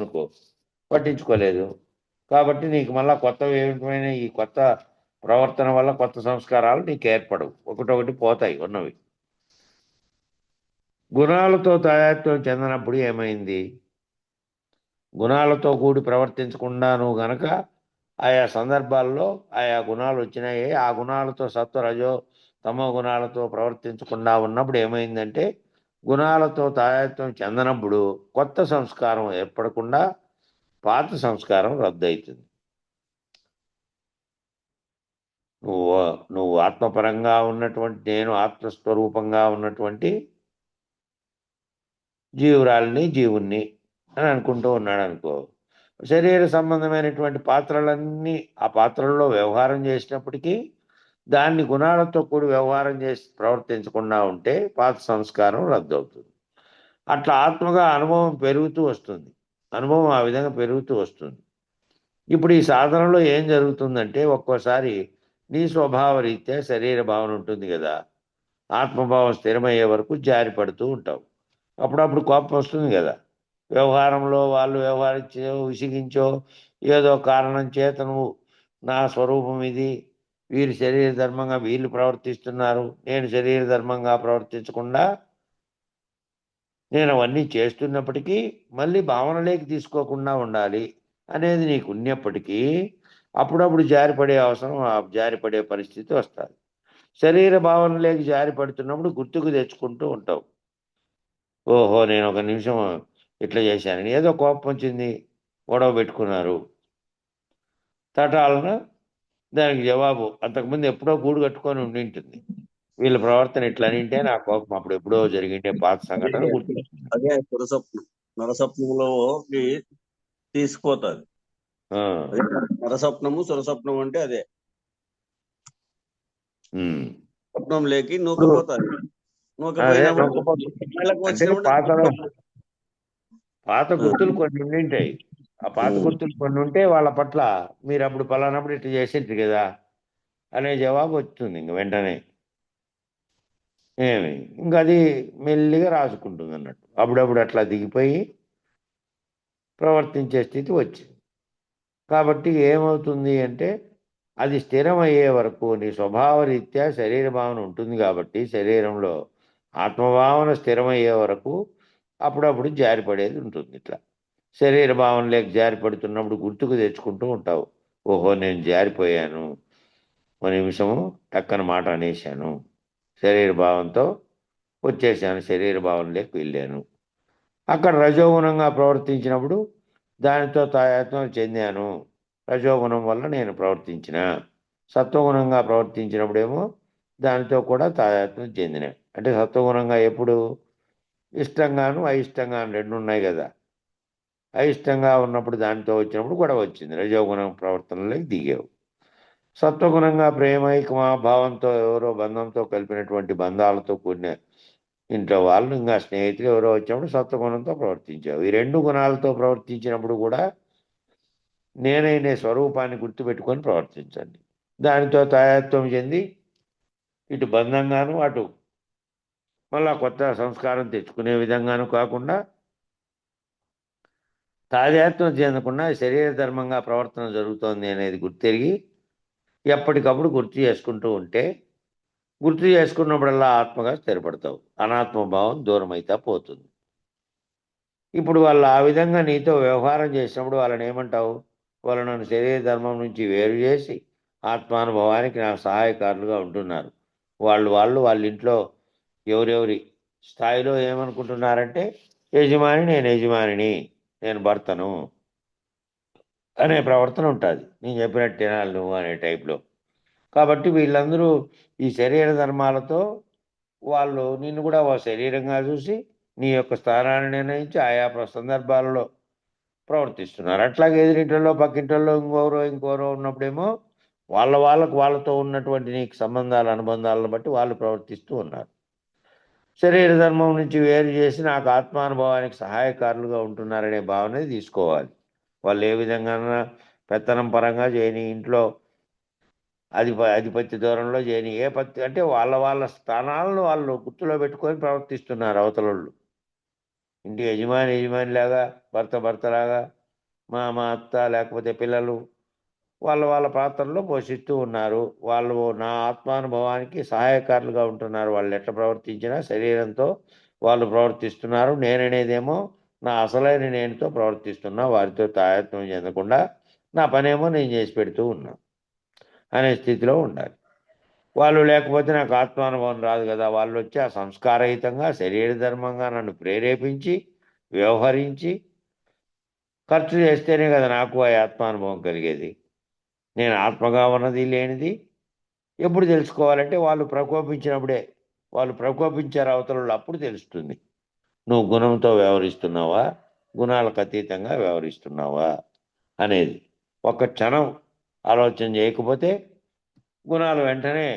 కాబట్టి నీకు మళ్ళా కొత్తవి ఏమిటైనా ఈ కొత్త ప్రవర్తన వల్ల కొత్త సంస్కారాలు నీకు ఏర్పడవు, ఒకటొకటి పోతాయి ఉన్నవి. గుణాలతో తాదాత్మ్యం చెందినప్పుడు ఏమైంది? గుణాలతో కూడి ప్రవర్తించకుండా నువ్వు గనక ఆయా సందర్భాల్లో ఆయా గుణాలు వచ్చినాయి, ఆ గుణాలతో సత్వ రజో తమో గుణాలతో ప్రవర్తించకుండా ఉన్నప్పుడు ఏమైందంటే, గుణాలతో తాదాత్మ్యం చెందనప్పుడు కొత్త సంస్కారం ఏర్పడకుండా పాత సంస్కారం రద్దవుతుంది. నువ్వు ఆత్మపరంగా ఉన్నటువంటి, నేను ఆత్మస్వరూపంగా ఉన్నటువంటి జీవుణ్ణి అని అనుకుంటూ ఉన్నాడు అనుకో, శరీర సంబంధమైనటువంటి పాత్రలన్నీ ఆ పాత్రల్లో వ్యవహారం చేసినప్పటికీ దాన్ని గుణాలతో కూడి వ్యవహారం చేసి ప్రవర్తించకుండా ఉంటే పాత సంస్కారం రద్దవుతుంది. అట్లా ఆత్మగా అనుభవం పెరుగుతూ వస్తుంది. అనుభవం ఆ విధంగా పెరుగుతూ వస్తుంది. ఇప్పుడు ఈ సాధనలో ఏం జరుగుతుందంటే ఒక్కోసారి నీ స్వభావ రీత్యా శరీర భావన ఉంటుంది కదా, ఆత్మభావం స్థిరమయ్యే వరకు జారి పడుతూ ఉంటావు. అప్పుడప్పుడు కోపం వస్తుంది కదా, వ్యవహారంలో వాళ్ళు వ్యవహరించో విసిగించో ఏదో కారణం చేత నువ్వు నా స్వరూపం ఇది, వీరు శరీర ధర్మంగా వీళ్ళు ప్రవర్తిస్తున్నారు, నేను శరీర ధర్మంగా ప్రవర్తించకుండా నేను అవన్నీ చేస్తున్నప్పటికీ మళ్ళీ భావనలోకి తీసుకోకుండా ఉండాలి అనేది నీకు ఉన్నప్పటికీ అప్పుడప్పుడు జారిపడే అవసరం, జారిపడే పరిస్థితి వస్తుంది. శరీర భావనలోకి జారి పడుతున్నప్పుడు గుర్తుకు తెచ్చుకుంటూ ఉంటావు. ఓహో, నేను ఒక నిమిషం ఇట్లా చేశానని, ఏదో కోపం వచ్చింది, గొడవ పెట్టుకున్నారు, తటాలన దానికి జవాబు అంతకుముందు ఎప్పుడో గూడు కట్టుకొని ఉండింటుంది. వీళ్ళ ప్రవర్తన ఇట్లా అనింటే నా కోపం అప్పుడు ఎప్పుడో జరిగిండే పాత సంఘటన గుర్తొస్తుంది. అదే సురస్వప్నం. నరస్వప్నంలోకి తీసుకుపోతుంది. ఆ, నరస్వప్నము సురస్వప్నం అంటే అదే. ఉమ్. స్వప్నం లేకి నూకపోతుంది. అదే నూకపోయినప్పుడు అంటే పాత గుర్తులు కొన్ని ఉండింటాయి. ఆ పాత గుర్తులు కొన్ని ఉంటే వాళ్ళ పట్ల మీరు అప్పుడు పలానప్పుడు ఇట్లా చేసేది కదా అనే జవాబు వస్తుంది ఇంక వెంటనే. ఏమి ఇంకా అది మెల్లిగా రాసుకుంటుంది అన్నట్టు. అప్పుడప్పుడు అట్లా దిగిపోయి ప్రవర్తించే స్థితి వచ్చింది. కాబట్టి ఏమవుతుంది అంటే అది స్థిరమయ్యే వరకు నీ స్వభావ రీత్యా శరీర భావన ఉంటుంది కాబట్టి శరీరంలో ఆత్మభావన స్థిరమయ్యే వరకు అప్పుడప్పుడు జారిపడేది ఉంటుంది. ఇట్లా శరీర భావనలోకి జారిపడుతున్నప్పుడు గుర్తుకు తెచ్చుకుంటూ ఉంటావు. ఓహో, నేను జారిపోయాను, ఒక నిమిషము టక్కన మాట అనేశాను, శరీర భావంతో వచ్చేసాను, శరీర భావనలోకి వెళ్ళాను. అక్కడ రజోగుణంగా ప్రవర్తించినప్పుడు దానితో తాయాత్వం చెందాను, రజోగుణం వల్ల నేను ప్రవర్తించిన. సత్వగుణంగా ప్రవర్తించినప్పుడేమో దానితో కూడా తాయాత్వం చెందిన. అంటే సత్వగుణంగా ఎప్పుడు ఇష్టంగాను అయిష్టంగాను రెండు ఉన్నాయి కదా. అయిష్టంగా ఉన్నప్పుడు దానితో వచ్చినప్పుడు గొడవ వచ్చింది, రజోగుణం ప్రవర్తనలోకి దిగావు. సత్వగుణంగా ప్రేమైకమా భావంతో ఎవరో బంధంతో కలిపినటువంటి బంధాలతో కూడిన ఇంట్లో వాళ్ళు ఇంకా స్నేహితులు ఎవరో వచ్చినప్పుడు సత్వగుణంతో ప్రవర్తించావు. ఈ రెండు గుణాలతో ప్రవర్తించినప్పుడు కూడా నేనైనా స్వరూపాన్ని గుర్తుపెట్టుకొని ప్రవర్తించండి. దానితో తాయత్వం చెంది ఇటు బంధంగాను అటు మళ్ళా కొత్త సంస్కారం తెచ్చుకునే విధంగాను కాకుండా తాదాత్వం చెందకుండా శరీర ధర్మంగా ప్రవర్తన జరుగుతోంది అనేది గుర్తెరిగి ఎప్పటికప్పుడు గుర్తు చేసుకుంటూ ఉంటే గుర్తు చేసుకున్నప్పుడల్లా ఆత్మగా స్థిరపడతావు. అనాత్మభావం దూరం అయితే పోతుంది. ఇప్పుడు వాళ్ళు ఆ విధంగా నీతో వ్యవహారం చేసినప్పుడు వాళ్ళని ఏమంటావు? వాళ్ళు నన్ను శరీర ధర్మం నుంచి వేరు చేసి ఆత్మానుభవానికి నాకు సహాయకారులుగా ఉంటున్నారు. వాళ్ళ ఇంట్లో ఎవరెవరి స్థాయిలో ఏమనుకుంటున్నారంటే యజమాని నేను యజమానిని, నేను భర్తను అనే ప్రవర్తన ఉంటుంది. నేను చెప్పినట్టు తినాలి నువ్వు అనే టైప్లో. కాబట్టి వీళ్ళందరూ ఈ శరీర ధర్మాలతో వాళ్ళు నిన్ను కూడా ఓ శరీరంగా చూసి నీ యొక్క స్థానాన్ని నిర్ణయించి ఆయా సందర్భాలలో ప్రవర్తిస్తున్నారు. అట్లాగే ఎదురింటిలో పక్కింటిలో ఇంకోరో ఉన్నప్పుడేమో వాళ్ళతో ఉన్నటువంటి నీకు సంబంధాలు అనుబంధాలను బట్టి వాళ్ళు ప్రవర్తిస్తూ ఉన్నారు. శరీర ధర్మం నుంచి వేరు చేసి నాకు ఆత్మానుభవానికి సహాయకారులుగా ఉంటున్నారనే భావన తీసుకోవాలి. వాళ్ళు ఏ విధంగా పెత్తనం పరంగా చేయని, ఇంట్లో ఆధిపత్య దూరంలో చేయని, ఏ పత్తి అంటే వాళ్ళ స్థానాలను వాళ్ళు గుర్తులో పెట్టుకొని ప్రవర్తిస్తున్నారు అవతలోళ్ళు. ఇంటి యజమానిలాగా, భర్తలాగా, మా అత్త లేకపోతే పిల్లలు వాళ్ళ పాత్రలో పోషిస్తూ ఉన్నారు. వాళ్ళు నా ఆత్మానుభవానికి సహాయకారులుగా ఉంటున్నారు. వాళ్ళు ఎట్లా ప్రవర్తించినా శరీరంతో వాళ్ళు ప్రవర్తిస్తున్నారు. నేననేదేమో నా అసలైన నేనుతో ప్రవర్తిస్తున్నా, వారితో తాయత్వం చెందకుండా నా పనేమో నేను చేసి పెడుతూ ఉన్నా అనే స్థితిలో ఉండాలి. వాళ్ళు లేకపోతే నాకు ఆత్మానుభవం రాదు కదా. వాళ్ళు వచ్చి ఆ సంస్కారహితంగా శరీర ధర్మంగా నన్ను ప్రేరేపించి వ్యవహరించి ఖర్చు చేస్తేనే కదా నాకు ఆ ఆత్మానుభవం కలిగేది. నేను ఆత్మగా ఉన్నది లేనిది ఎప్పుడు తెలుసుకోవాలంటే వాళ్ళు ప్రకోపించినప్పుడే. వాళ్ళు ప్రకోపించారు అవతలలో, అప్పుడు తెలుస్తుంది నువ్వు గుణంతో వ్యవహరిస్తున్నావా, గుణాలకు అతీతంగా వ్యవహరిస్తున్నావా అనేది. ఒక క్షణం ఆలోచన చేయకపోతే గుణాలు వెంటనే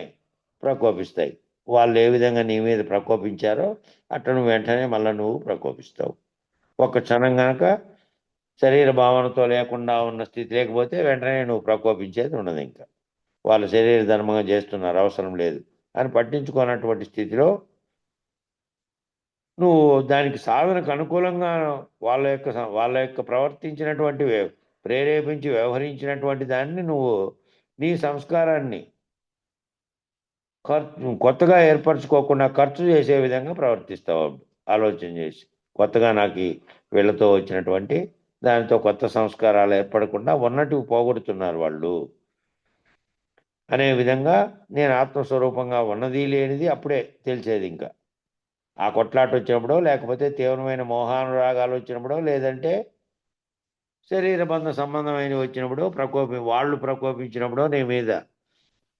ప్రకోపిస్తాయి. వాళ్ళు ఏ విధంగా నీ మీద ప్రకోపించారో అట్లా నువ్వు వెంటనే మళ్ళీ నువ్వు ప్రకోపిస్తావు. ఒక క్షణం గనక శరీర భావనతో లేకుండా ఉన్న స్థితి లేకపోతే వెంటనే నువ్వు ప్రకోపించేది ఉండదు. ఇంకా వాళ్ళు శరీర ధర్మంగా చేస్తున్నారు, అవసరం లేదు అని పట్టించుకున్నటువంటి స్థితిలో నువ్వు దానికి సాధనకు అనుకూలంగా వాళ్ళ యొక్క ప్రవర్తించినటువంటి ప్రేరేపించి వ్యవహరించినటువంటి దాన్ని నువ్వు నీ సంస్కారాన్ని కొత్తగా ఏర్పరచుకోకుండా ఖర్చు చేసే విధంగా ప్రవర్తిస్తావు. ఆలోచన చేసి కొత్తగా నాకు వీళ్ళతో వచ్చినటువంటి దానితో కొత్త సంస్కారాలు ఏర్పడకుండా ఉన్నటివి పోగొడుతున్నారు వాళ్ళు అనే విధంగా నేను ఆత్మస్వరూపంగా ఉన్నది లేనిది అప్పుడే తెలిసేది. ఇంకా ఆ కొట్లాట వచ్చినప్పుడో, లేకపోతే తీవ్రమైన మోహానురాగాలు వచ్చినప్పుడో, లేదంటే శరీర బంధ సంబంధమైన వచ్చినప్పుడు వాళ్ళు ప్రకోపించినప్పుడో నీ మీద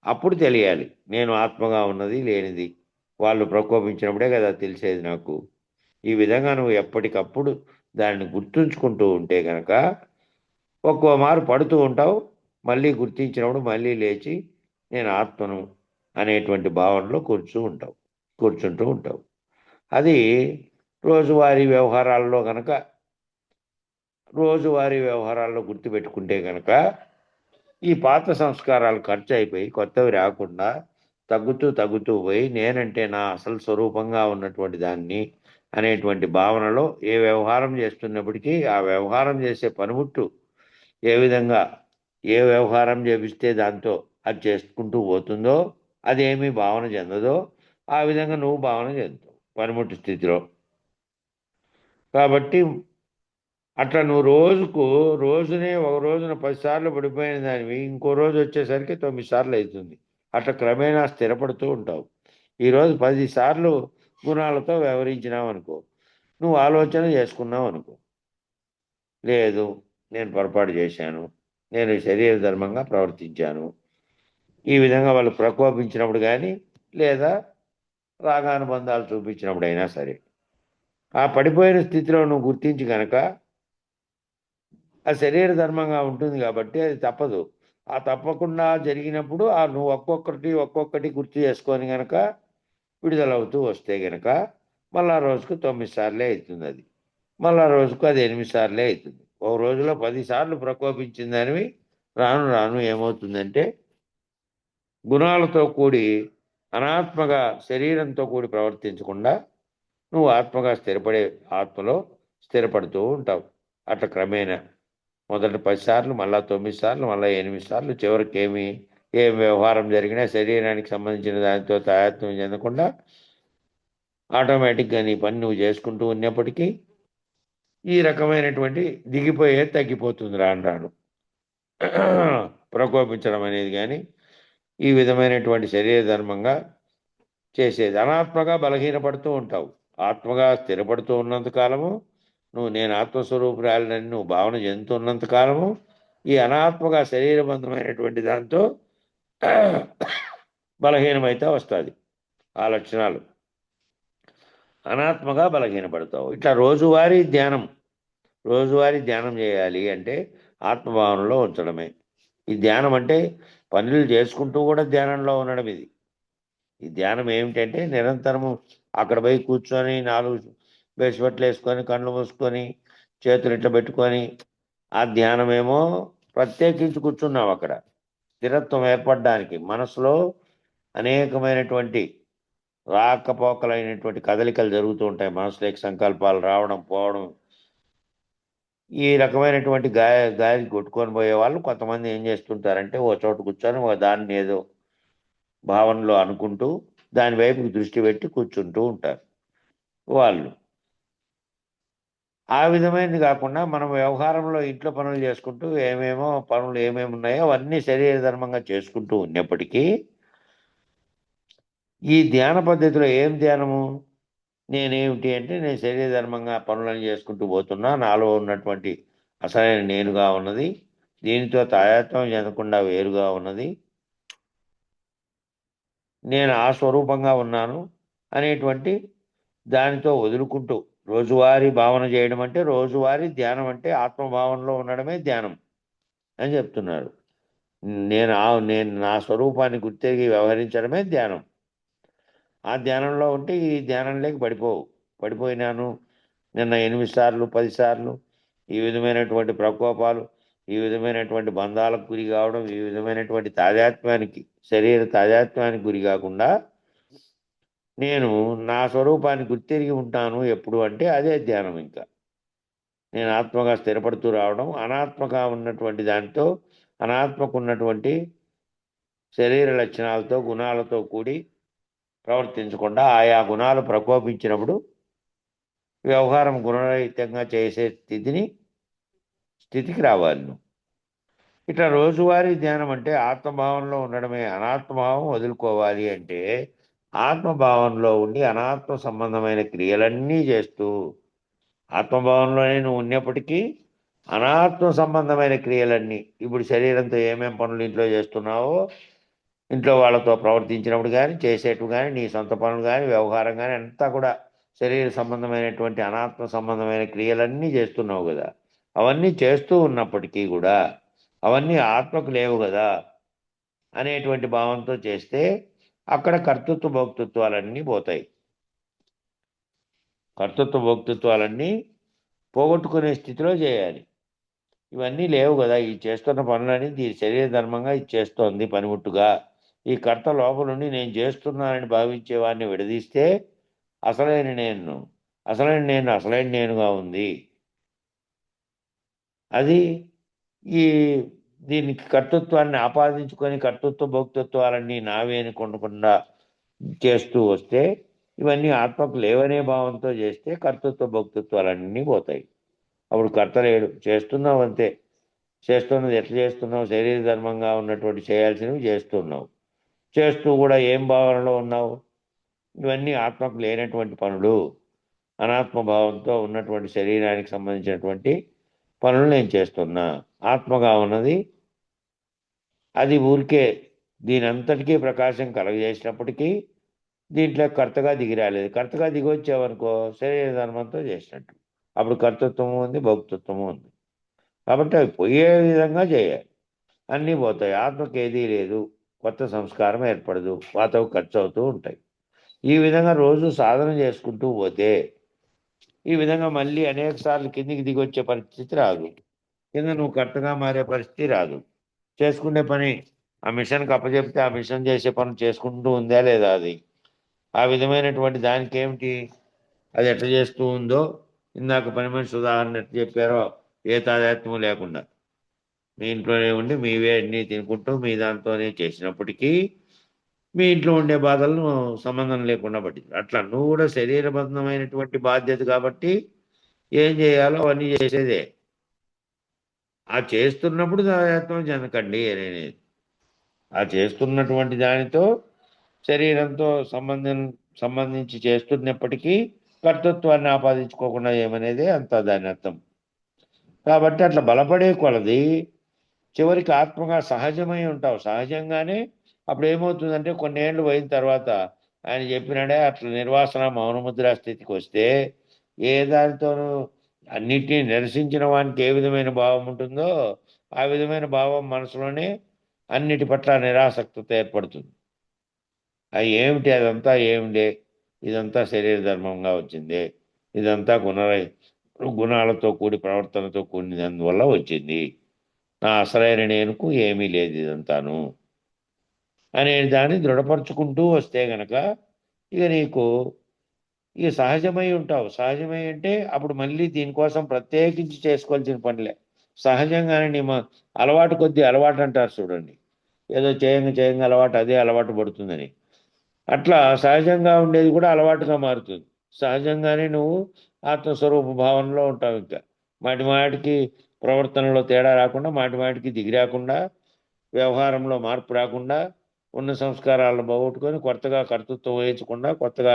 అప్పుడు తెలియాలి నేను ఆత్మగా ఉన్నది లేనిది. వాళ్ళు ప్రకోపించినప్పుడే కదా తెలిసేది నాకు. ఈ విధంగా నువ్వు ఎప్పటికప్పుడు దాన్ని గుర్తుంచుకుంటూ ఉంటే కనుక ఒక్కో మారు పడుతూ ఉంటావు, మళ్ళీ గుర్తించినప్పుడు మళ్ళీ లేచి నేను ఆత్మను అనేటువంటి భావనలో కూర్చుంటూ ఉంటావు. అది రోజువారీ వ్యవహారాల్లో గుర్తుపెట్టుకుంటే కనుక ఈ పాత సంస్కారాలు ఖర్చు అయిపోయి కొత్తవి రాకుండా తగ్గుతూ పోయి నేనంటే నా అసలు స్వరూపంగా ఉన్నటువంటి దాన్ని అనేటువంటి భావనలో ఏ వ్యవహారం చేస్తున్నప్పటికీ ఆ వ్యవహారం చేసే పనిముట్టు ఏ విధంగా ఏ వ్యవహారం చేపిస్తే దాంతో అది చేసుకుంటూ పోతుందో, అదేమీ భావన చెందదో, ఆ విధంగా నువ్వు భావన చెందుతావు పనిముట్టు స్థితిలో. కాబట్టి అట్లా నువ్వు రోజునే ఒక రోజున 10 సార్లు పడిపోయిన దానివి ఇంకో రోజు వచ్చేసరికి 9 సార్లు అవుతుంది. అట్లా క్రమేణా స్థిరపడుతూ ఉంటావు. ఈరోజు 10 సార్లు గుణాలతో వ్యవహరించినావు అనుకో, నువ్వు ఆలోచన చేసుకున్నావు అనుకో, లేదు నేను పొరపాటు చేశాను, నేను శరీర ధర్మంగా ప్రవర్తించాను, ఈ విధంగా వాళ్ళు ప్రకోపించినప్పుడు కానీ లేదా రాగానుబంధాలు చూపించినప్పుడైనా సరే ఆ పడిపోయిన స్థితిలో నువ్వు గుర్తించి కనుక ఆ శరీర ధర్మంగా ఉంటుంది కాబట్టి అది తప్పదు. ఆ తప్పకుండా జరిగినప్పుడు నువ్వు ఒక్కొక్కటి గుర్తు చేసుకొని గనక విడుదలవుతూ వస్తే గనక మళ్ళా రోజుకు 9 సార్లే అవుతుంది అది. మళ్ళా రోజుకు అది 8 సార్లే అవుతుంది. ఒక రోజులో 10 సార్లు ప్రకోపించిందనివి రాను రాను ఏమవుతుందంటే గుణాలతో కూడి అనాత్మగా శరీరంతో కూడి ప్రవర్తించకుండా నువ్వు ఆత్మగా ఆత్మలో స్థిరపడుతూ ఉంటావు. అట్లా క్రమేణా మొదట 10 సార్లు, మళ్ళా 9 సార్లు, మళ్ళీ 8 సార్లు, చివరికి ఏం వ్యవహారం జరిగినా శరీరానికి సంబంధించిన దానితో తాయత్వం చెందకుండా ఆటోమేటిక్గా నీ పని నువ్వు చేసుకుంటూ ఉన్నప్పటికీ ఈ రకమైనటువంటి తగ్గిపోతుంది రాను రాను. ప్రకోపించడం అనేది కానీ ఈ విధమైనటువంటి శరీర ధర్మంగా చేసేది అనాత్మగా బలహీనపడుతూ ఉంటావు. ఆత్మగా స్థిరపడుతూ ఉన్నంత కాలము నువ్వు నేను ఆత్మస్వరూపురాలినని నువ్వు భావన చెందుతున్నంత కాలము ఈ అనాత్మగా శరీరబంధమైనటువంటి దాంతో బలహీనమైతే వస్తుంది. ఆ లక్షణాలు అనాత్మగా బలహీనపడతావు. ఇట్లా రోజువారీ ధ్యానం చేయాలి అంటే ఆత్మభావనలో ఉంచడమే. ఈ ధ్యానం అంటే పనులు చేసుకుంటూ కూడా ధ్యానంలో ఉండడం. ఈ ధ్యానం ఏమిటంటే నిరంతరము అక్కడ పోయి కూర్చొని 4 బెడ్స్బెట్లు వేసుకొని కళ్ళు మూసుకొని చేతులు ఇట్లా పెట్టుకొని ఆ ధ్యానమేమో ప్రత్యేకించి కూర్చున్నావు అక్కడ స్థిరత్వం ఏర్పడడానికి. మనసులో అనేకమైనటువంటి రాకపోకలైనటువంటి కదలికలు జరుగుతూ ఉంటాయి. మనసులోకి సంకల్పాలు రావడం పోవడం. ఈ రకమైనటువంటి గాలి కొట్టుకొని పోయే వాళ్ళు కొంతమంది ఏం చేస్తుంటారంటే ఓ చోట కూర్చొని దాన్ని ఏదో భావనలో అనుకుంటూ దాని వైపుకి దృష్టి పెట్టి కూర్చుంటూ ఉంటారు వాళ్ళు. ఆ విధమైనది కాకుండా మనం వ్యవహారంలో ఇంట్లో పనులు చేసుకుంటూ పనులు ఏమేమి ఉన్నాయో అవన్నీ శరీర ధర్మంగా చేసుకుంటూ ఉన్నప్పటికీ ఈ ధ్యాన పద్ధతిలో ఏం ధ్యానము నేనేమిటి అంటే నేను శరీర ధర్మంగా పనులను చేసుకుంటూ పోతున్నా, నాలో ఉన్నటువంటి అసలైన నేనుగా ఉన్నది దీనితో తాయత్వం చెందకుండా వేరుగా ఉన్నది, నేను ఆ స్వరూపంగా ఉన్నాను అనేటువంటి దానితో వదులుకుంటూ రోజువారీ భావన చేయడం అంటే రోజువారీ ధ్యానం అంటే ఆత్మభావనలో ఉండడమే ధ్యానం అని చెప్తున్నారు. నేను నా స్వరూపాన్ని గుర్తిరిగి వ్యవహరించడమే ధ్యానం. ఆ ధ్యానంలో ఉంటే ఈ ధ్యానంలోకి పడిపోయినాను. నిన్న 8 సార్లు 10 సార్లు ఈ విధమైనటువంటి ప్రకోపాలు, ఈ విధమైనటువంటి బంధాలకు గురి కావడం, ఈ విధమైనటువంటి శరీర తాదాత్మ్యానికి గురి కాకుండా నేను నా స్వరూపాన్ని గుర్తిరిగి ఉంటాను ఎప్పుడు అంటే అదే ధ్యానం. ఇంకా నేను ఆత్మగా స్థిరపడుతూ రావడం, అనాత్మగా ఉన్నటువంటి దానితో అనాత్మకు ఉన్నటువంటి శరీర లక్షణాలతో గుణాలతో కూడి ప్రవర్తించకుండా ఆయా గుణాలు ప్రకోపించినప్పుడు వ్యవహారం గుణరహితంగా చేసే స్థితికి రావాలి నువ్వు. ఇట్లా రోజువారీ ధ్యానం అంటే ఆత్మభావంలో ఉండడమే. అనాత్మభావం వదులుకోవాలి అంటే ఆత్మభావంలో ఉండి అనాత్మ సంబంధమైన క్రియలన్నీ చేస్తూ, ఆత్మభావంలోనే నువ్వు ఉన్నప్పటికీ అనాత్మ సంబంధమైన క్రియలన్నీ, ఇప్పుడు శరీరంతో ఏమేం పనులు ఇంట్లో చేస్తున్నావో, ఇంట్లో వాళ్ళతో ప్రవర్తించినప్పుడు కానీ, చేసేటివి కానీ, నీ సొంత పనులు కానీ, వ్యవహారం కానీ అంతా కూడా శరీర సంబంధమైనటువంటి అనాత్మ సంబంధమైన క్రియలన్నీ చేస్తున్నావు కదా. అవన్నీ చేస్తూ ఉన్నప్పటికీ కూడా అవన్నీ ఆత్మకు లేవు కదా అనేటువంటి భావంతో చేస్తే అక్కడ కర్తృత్వ భోక్తృత్వాలన్నీ పోతాయి. కర్తృత్వ భోక్తృత్వాలన్నీ పోగొట్టుకునే స్థితిలో చేయాలి. ఇవన్నీ లేవు కదా, ఈ చేస్తున్న పనులని దీని శరీర ధర్మంగా ఇది చేస్తోంది పనిముట్టుగా. ఈ కర్త లోపల నుండి నేను చేస్తున్నానని భావించేవాడిని విడదీస్తే అసలైన నేనుగా ఉంది. అది ఈ దీనికి కర్తృత్వాన్ని ఆపాదించుకొని కర్తృత్వ భోక్తృత్వాలన్నీ నావే అని కొనకుండా చేస్తూ వస్తే, ఇవన్నీ ఆత్మకు లేవనే భావంతో చేస్తే కర్తృత్వ భోక్తృత్వాలన్నీ పోతాయి. అప్పుడు కర్త లేడు, చేస్తున్నావు అంతే. చేస్తున్నది ఎట్లా చేస్తున్నావు? శరీర ధర్మంగా ఉన్నటువంటి చేయాల్సినవి చేస్తున్నావు. చేస్తూ కూడా ఏం భావనలో ఉన్నావు? ఇవన్నీ ఆత్మకు లేనటువంటి పనులు, అనాత్మ భావంతో ఉన్నటువంటి శరీరానికి సంబంధించినటువంటి పనులు నేను చేస్తున్నా. ఆత్మగా ఉన్నది అది ఊరికే దీని అంతటికీ ప్రకాశం కలగజేసినప్పటికీ దీంట్లో కర్తగా దిగి రాలేదు. కర్తగా దిగి వచ్చావనుకో శరీర ధర్మంతో చేసినట్టు. అప్పుడు కర్తృత్వము ఉంది, భోక్తృత్వము ఉంది. కాబట్టి అవి పోయే విధంగా చేయాలి. అన్నీ పోతాయి. ఆత్మకి ఏదీ లేదు, కొత్త సంస్కారం ఏర్పడదు, పాతవి ఖర్చు అవుతూ ఉంటాయి. ఈ విధంగా రోజు సాధన చేసుకుంటూ పోతే ఈ విధంగా మళ్ళీ అనేక సార్లు కిందికి దిగి వచ్చే పరిస్థితి రాదు. కింద నువ్వు కర్తగా మారే పరిస్థితి రాదు. చేసుకునే పని ఆ మిషన్కి అప్పచెప్తే ఆ మిషన్ చేసే పని చేసుకుంటూ ఉందా లేదా? అది ఆ విధమైనటువంటి దానికి ఏమిటి, అది ఎట్లా చేస్తూ ఉందో ఇందాక పని మనిషి ఉదాహరణ ఎట్లా చెప్పారో, ఏ తాదాత్మ్యం లేకుండా మీ ఇంట్లోనే ఉండి మీవే అన్నీ తినుకుంటూ మీ దాంతోనే చేసినప్పటికీ మీ ఇంట్లో ఉండే బాధలను సంబంధం లేకుండా పట్టింది. అట్లా నువ్వు కూడా శరీరబద్ధమైనటువంటి బాధ్యత కాబట్టి ఏం చేయాలో అవన్నీ చేసేదే. ఆ చేస్తున్నప్పుడు తాదాత్మ్యం చెందకండి అనేది. ఆ చేస్తున్నటువంటి దానితో శరీరంతో సంబంధించి చేస్తున్నప్పటికీ కర్తృత్వాన్ని ఆపాదించుకోకుండా ఏమనేది అంత దాని అర్థం. కాబట్టి అట్లా బలపడే కొలది చివరికి ఆత్మగా సహజమై ఉంటావు. సహజంగానే అప్పుడు ఏమవుతుందంటే కొన్నేళ్ళు పోయిన తర్వాత ఆయన చెప్పినాడే అట్లా నిర్వాసన మౌనముద్ర స్థితికి వస్తే ఏ దానితోనూ అన్నిటినీ నిరసించిన వానికి ఏ విధమైన భావం ఉంటుందో ఆ విధమైన భావం మనసులోనే అన్నిటి పట్ల నిరాసక్తత ఏర్పడుతుంది. అది ఏమిటి? అదంతా ఏమిటి? ఇదంతా శరీర ధర్మంగా వచ్చింది, ఇదంతా గుణాలతో కూడి ప్రవర్తనతో కూడినందువల్ల వచ్చింది, నా అసలైన నేనుకు ఏమీ లేదు ఇదంతాను అనే దాన్ని దృఢపరుచుకుంటూ వస్తే గనక ఇక నీకు ఇక సహజమై ఉంటావు. సహజమై అంటే అప్పుడు మళ్ళీ దీనికోసం ప్రత్యేకించి చేసుకోవాల్సిన పనిలే. సహజంగానే నీ అలవాటు కొద్దీ అలవాటు అంటారు చూడండి, ఏదో చేయంగా అలవాటు అదే అలవాటు పడుతుందని. అట్లా సహజంగా ఉండేది కూడా అలవాటుగా మారుతుంది. సహజంగానే నువ్వు ఆత్మస్వరూప భావనలో ఉంటావు. ఇంకా మాటికి ప్రవర్తనలో తేడా రాకుండా, మాటికి దిగి రాకుండా, వ్యవహారంలో మార్పు రాకుండా, ఉన్న సంస్కారాలను పోగొట్టుకొని కొత్తగా కర్తృత్వం వహించకుండా, కొత్తగా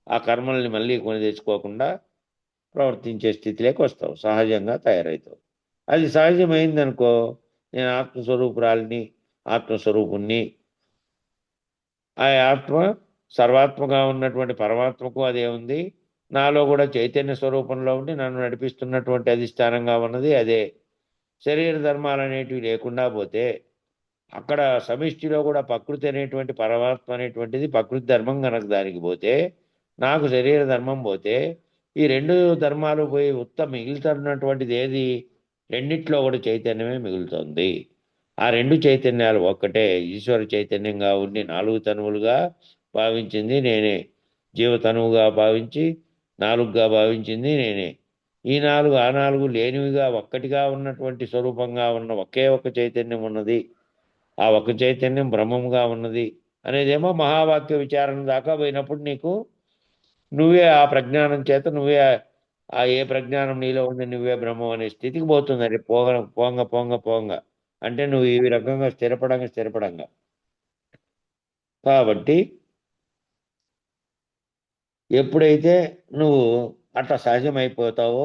ఆ కర్మల్ని మళ్ళీ కొని తెచ్చుకోకుండా ప్రవర్తించే స్థితిలోకి వస్తావు, సహజంగా తయారవుతావు. అది సహజమైందనుకో, నేను ఆత్మస్వరూపురాలిని, ఆత్మస్వరూపుణ్ణి, ఆ ఆత్మ సర్వాత్మగా ఉన్నటువంటి పరమాత్మకు అదే ఉంది, నాలో కూడా చైతన్య స్వరూపంలో ఉండి నన్ను నడిపిస్తున్నటువంటి అధిష్టానంగా ఉన్నది అదే. శరీర ధర్మాలు అనేటివి లేకుండా పోతే అక్కడ సమిష్టిలో కూడా ప్రకృతి అనేటువంటి పరమాత్మ అనేటువంటిది ప్రకృతి ధర్మం కనుక దానికి పోతే, నాకు శరీర ధర్మం పోతే, ఈ రెండు ధర్మాలు పోయి మిగులుతున్నటువంటిది ఏది? రెండిట్లో కూడా చైతన్యమే మిగులుతుంది. ఆ రెండు చైతన్యాలు ఒక్కటే. ఈశ్వర చైతన్యంగా ఉండి 4 తనువులుగా భావించింది నేనే. జీవతనువుగా భావించి 4గా భావించింది నేనే. ఈ 4 ఆ 4 లేనివిగా ఒక్కటిగా ఉన్నటువంటి స్వరూపంగా ఉన్న ఒకే ఒక చైతన్యం ఉన్నది. ఆ ఒక చైతన్యం బ్రహ్మముగా ఉన్నది అనేదేమో మహావాక్య విచారణ దాకా పోయినప్పుడు నీకు నువ్వే ఆ ప్రజ్ఞానం చేత నువ్వే ఆ ఏ ప్రజ్ఞానం నీలో ఉంది నువ్వే బ్రహ్మం అనే స్థితికి పోతుంది. అది పోంగ పోంగ పోంగ అంటే నువ్వు ఈ రకంగా స్థిరపడంగా. కాబట్టి ఎప్పుడైతే నువ్వు అట్లా సహజమైపోతావో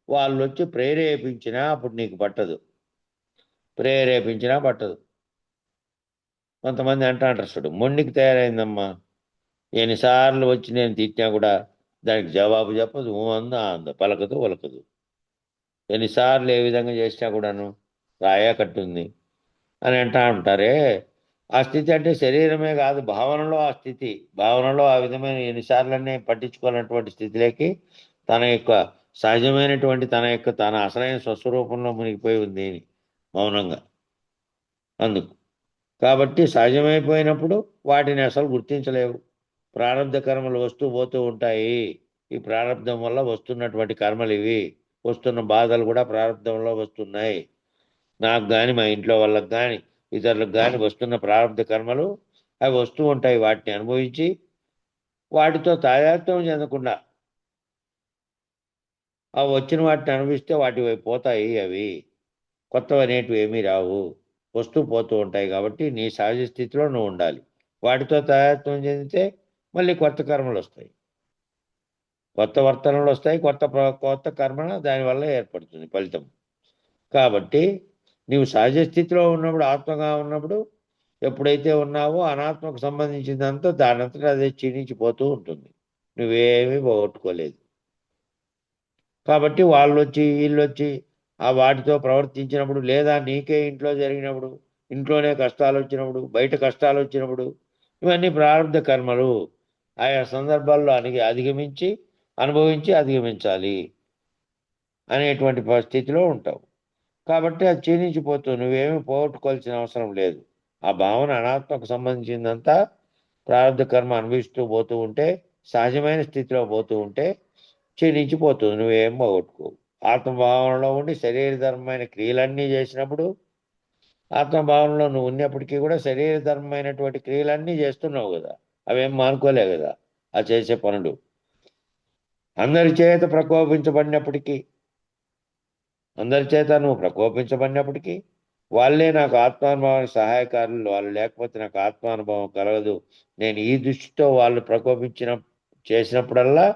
వాళ్ళు వచ్చి ప్రేరేపించినా అప్పుడు నీకు పట్టదు. ప్రేరేపించినా పట్టదు. కొంతమంది అంటారు చూడు, మొండికి తయారైందమ్మా. ఎన్నిసార్లు వచ్చి నేను తిట్టినా కూడా దానికి జవాబు చెప్పదు. అంద పలకదు ఒలకదు. ఎన్నిసార్లు ఏ విధంగా చేసినా కూడాను రాయా కట్టుంది అని అంటా ఉంటారే. ఆ స్థితి అంటే శరీరమే కాదు, భావనలో ఆ స్థితి. భావనలో ఆ విధమైన ఎన్నిసార్లనే పట్టించుకోవాలన్నటువంటి స్థితిలోకి తన యొక్క సహజమైనటువంటి తన అసలైన స్వస్వరూపంలో మునిగిపోయి ఉంది మౌనంగా. అందుకు కాబట్టి సహజమైపోయినప్పుడు వాటిని అసలు గుర్తించలేవు. ప్రారంధ కర్మలు వస్తూ పోతూ ఉంటాయి. ఈ ప్రారంధం వల్ల వస్తున్నటువంటి కర్మలు ఇవి. వస్తున్న బాధలు కూడా ప్రారంధంలో వస్తున్నాయి. నాకు కానీ మా ఇంట్లో వాళ్ళకి కానీ ఇతరులకు కానీ వస్తున్న ప్రారంధ కర్మలు అవి వస్తూ ఉంటాయి. వాటిని అనుభవించి వాటితో తాదాత్మ్యం చెందకుండా ఆ వచ్చిన వాటిని అనుభవిస్తే వాటి వైపు పోతాయి. అవి కొత్తవి అనేటివి ఏమీ రావు. వస్తూ పోతూ ఉంటాయి. కాబట్టి నీ సహజ స్థితిలో నువ్వు ఉండాలి. వాటితో తాదాత్మ్యం చెందితే మళ్ళీ కొత్త కర్మలు వస్తాయి, కొత్త వర్తనలు వస్తాయి, కొత్త కర్మ దానివల్ల ఏర్పడుతుంది ఫలితం. కాబట్టి నీవు సహజ స్థితిలో ఉన్నప్పుడు, ఆత్మగా ఉన్నప్పుడు ఎప్పుడైతే ఉన్నావో అనాత్మకు సంబంధించిందంతా దానంతటా అదే క్షీణించిపోతూ ఉంటుంది. నువ్వేమీ పోగొట్టుకోలేదు. కాబట్టి వాళ్ళొచ్చి వీళ్ళొచ్చి ఆ వాటితో ప్రవర్తించినప్పుడు, లేదా నీకే ఇంట్లో జరిగినప్పుడు, ఇంట్లోనే కష్టాలు వచ్చినప్పుడు, బయట కష్టాలు వచ్చినప్పుడు, ఇవన్నీ ప్రారంభ కర్మలు. ఆయా సందర్భాల్లో అధిగమించి అధిగమించాలి అనేటువంటి స్థితిలో ఉంటావు. కాబట్టి అది క్షీణించిపోతుంది. నువ్వేమీ పోగొట్టుకోవాల్సిన అవసరం లేదు. ఆ భావన అనాత్మకు సంబంధించిందంతా ప్రారంభ కర్మ అనుభవిస్తూ పోతూ ఉంటే, సహజమైన స్థితిలో పోతూ ఉంటే క్షీణించిపోతుంది. నువ్వేం పోగొట్టుకోవు. ఆత్మభావనలో ఉండి శరీర ధర్మమైన క్రియలన్నీ చేసినప్పుడు, ఆత్మభావనలో నువ్వు ఉన్నప్పటికీ కూడా శరీర ధర్మమైనటువంటి క్రియలన్నీ చేస్తున్నావు కదా. అవేం మానుకోలే కదా ఆ చేసే పనులు. అందరి చేత నువ్వు ప్రకోపించబడినప్పటికీ వాళ్ళే నాకు ఆత్మానుభవానికి సహాయకారులు. వాళ్ళు లేకపోతే నాకు ఆత్మానుభవం కలగదు. నేను ఈ దృష్టితో వాళ్ళు చేసినప్పుడల్లా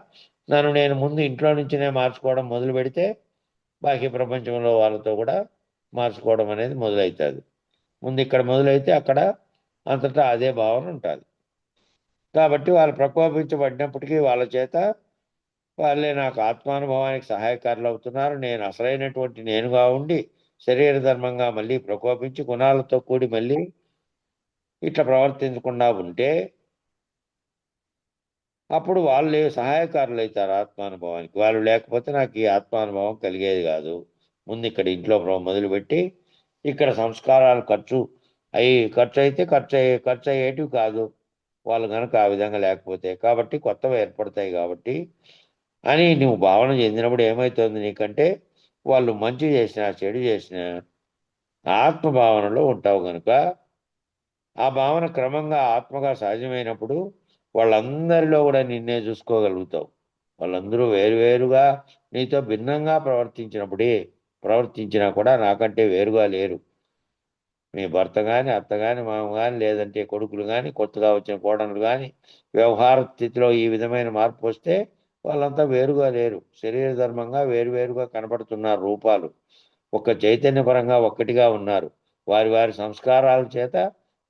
నన్ను నేను ముందు ఇంట్లో నుంచినే మార్చుకోవడం మొదలు పెడితే బాహ్య ప్రపంచంలో వాళ్ళతో కూడా మార్చుకోవడం అనేది మొదలవుతుంది. ముందు ఇక్కడ మొదలైతే అక్కడ అంతటా అదే భావన ఉంటుంది. కాబట్టి వాళ్ళు ప్రకోపించబడినప్పటికీ వాళ్ళ చేత వాళ్ళే నాకు ఆత్మానుభవానికి సహాయకారులు అవుతున్నారు. నేను అసలైనటువంటి నేనుగా ఉండి శరీర ధర్మంగా మళ్ళీ ప్రకోపించి గుణాలతో కూడి మళ్ళీ ఇట్లా ప్రవర్తించకుండా ఉంటే అప్పుడు వాళ్ళు సహాయకారులు అవుతారు ఆత్మానుభవానికి. వాళ్ళు లేకపోతే నాకు ఈ ఆత్మానుభవం కలిగేది కాదు. ముందు ఇక్కడ ఇంట్లో మొదలుపెట్టి ఇక్కడ సంస్కారాలు ఖర్చు అయితే ఖర్చు అయ్యేటివి కాదు వాళ్ళు కనుక ఆ విధంగా లేకపోతే. కాబట్టి కొత్తవి ఏర్పడతాయి. కాబట్టి అని నువ్వు భావన చెందినప్పుడు ఏమవుతుంది నీకంటే, వాళ్ళు మంచి చేసినా చెడు చేసినా ఆత్మభావనలో ఉంటావు కనుక ఆ భావన క్రమంగా ఆత్మగా సహజమైనప్పుడు వాళ్ళందరిలో కూడా నిన్నే చూసుకోగలుగుతావు. వాళ్ళందరూ వేరువేరుగా నీతో భిన్నంగా ప్రవర్తించినా కూడా నాకంటే వేరుగా లేరు. మీ భర్త కానీ, అత్త కానీ, మామ కానీ, లేదంటే కొడుకులు కానీ, కొత్తగా వచ్చిన కోడళ్ళు కానీ వ్యవహార స్థితిలో ఈ విధమైన మార్పు వస్తే వాళ్ళంతా వేరుగా లేరు. శరీర ధర్మంగా వేరువేరుగా కనపడుతున్నారు రూపాలు. ఒక చైతన్యపరంగా ఒక్కటిగా ఉన్నారు. వారి వారి సంస్కారాల చేత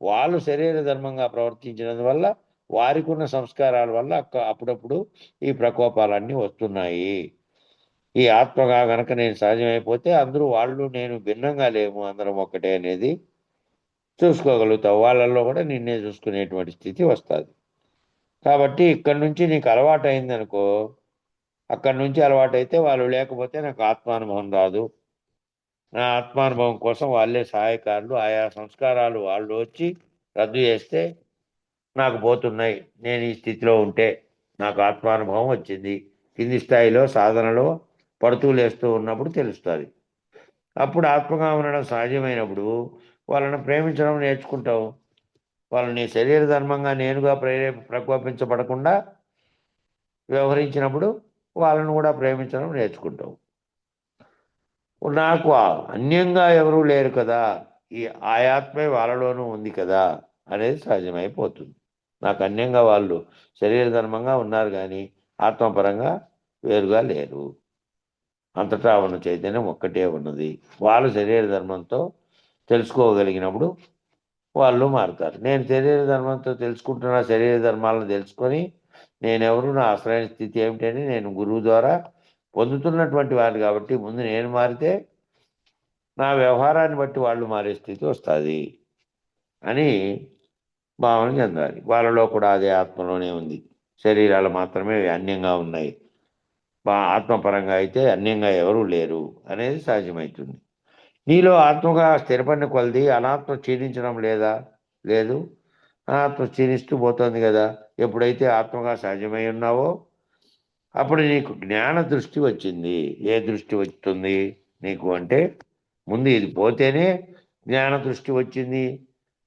వాళ్ళు శరీర ధర్మంగా ప్రవర్తించినందువల్ల వారికి ఉన్న సంస్కారాల వల్ల అప్పుడప్పుడు ఈ ప్రకోపాలన్నీ వస్తున్నాయి. ఈ ఆత్మగా గనక నేను సహజమైపోతే అందరూ వాళ్ళు నేను భిన్నంగా లేము, అందరం ఒక్కటే అనేది చూసుకోగలుగుతావు. వాళ్ళల్లో కూడా నిన్నే చూసుకునేటువంటి స్థితి వస్తుంది. కాబట్టి ఇక్కడి నుంచి నీకు అలవాటు అయిందనుకో, అక్కడి నుంచి అలవాటైతే వాళ్ళు లేకపోతే నాకు ఆత్మానుభవం రాదు. నా ఆత్మానుభవం కోసం వాళ్ళే సహాయకారులు. ఆయా సంస్కారాలు వాళ్ళు వచ్చి రద్దు చేస్తే నాకు పోతున్నాయి. నేను ఈ స్థితిలో ఉంటే నాకు ఆత్మానుభవం వచ్చింది. కింది స్థాయిలో సాధనలో పడుతూ లేస్తూ ఉన్నప్పుడు తెలుస్తుంది. అప్పుడు ఆత్మగా ఉండడం సహజమైనప్పుడు వాళ్ళని ప్రేమించడం నేర్చుకుంటావు. వాళ్ళని శరీర ధర్మంగా నేనుగా ప్రకోపించబడకుండా వ్యవహరించినప్పుడు వాళ్ళను కూడా ప్రేమించడం నేర్చుకుంటావు. నాకు అన్యంగా ఎవరూ లేరు కదా, ఈ ఆయాత్మే వాళ్ళలోనూ ఉంది కదా అనేది సహజమైపోతుంది. నాకు అన్యంగా వాళ్ళు శరీర ధర్మంగా ఉన్నారు కానీ ఆత్మపరంగా వేరుగా లేరు. అంతటా ఉన్న చైతన్యం ఒక్కటే ఉన్నది. వాళ్ళు శరీర ధర్మంతో తెలుసుకోగలిగినప్పుడు వాళ్ళు మారుతారు. నేను శరీర ధర్మంతో తెలుసుకుంటున్న శరీర ధర్మాలను తెలుసుకొని నేనెవరు, నా అసలైన స్థితి ఏమిటని నేను గురువు ద్వారా పొందుతున్నటువంటి వారు కాబట్టి ముందు నేను మారితే నా వ్యవహారాన్ని బట్టి వాళ్ళు మారే స్థితి వస్తుంది అని భావన చెందాలి. వాళ్ళలో కూడా అదే ఆత్మలోనే ఉంది. శరీరాలు మాత్రమే అన్యంగా ఉన్నాయి. ఆత్మపరంగా అయితే అన్యంగా ఎవరూ లేరు అనేది సహజమవుతుంది. నీలో ఆత్మగా స్థిరపడిన కొలది అనాత్మ క్షీణించడం లేదా? లేదు. అనాత్మ క్షీణిస్తూ పోతుంది కదా. ఎప్పుడైతే ఆత్మగా సహజమై ఉన్నావో అప్పుడు నీకు జ్ఞాన దృష్టి వచ్చింది. ఏ దృష్టి వస్తుంది నీకు అంటే, ముందు ఇది పోతేనే జ్ఞాన దృష్టి వచ్చింది.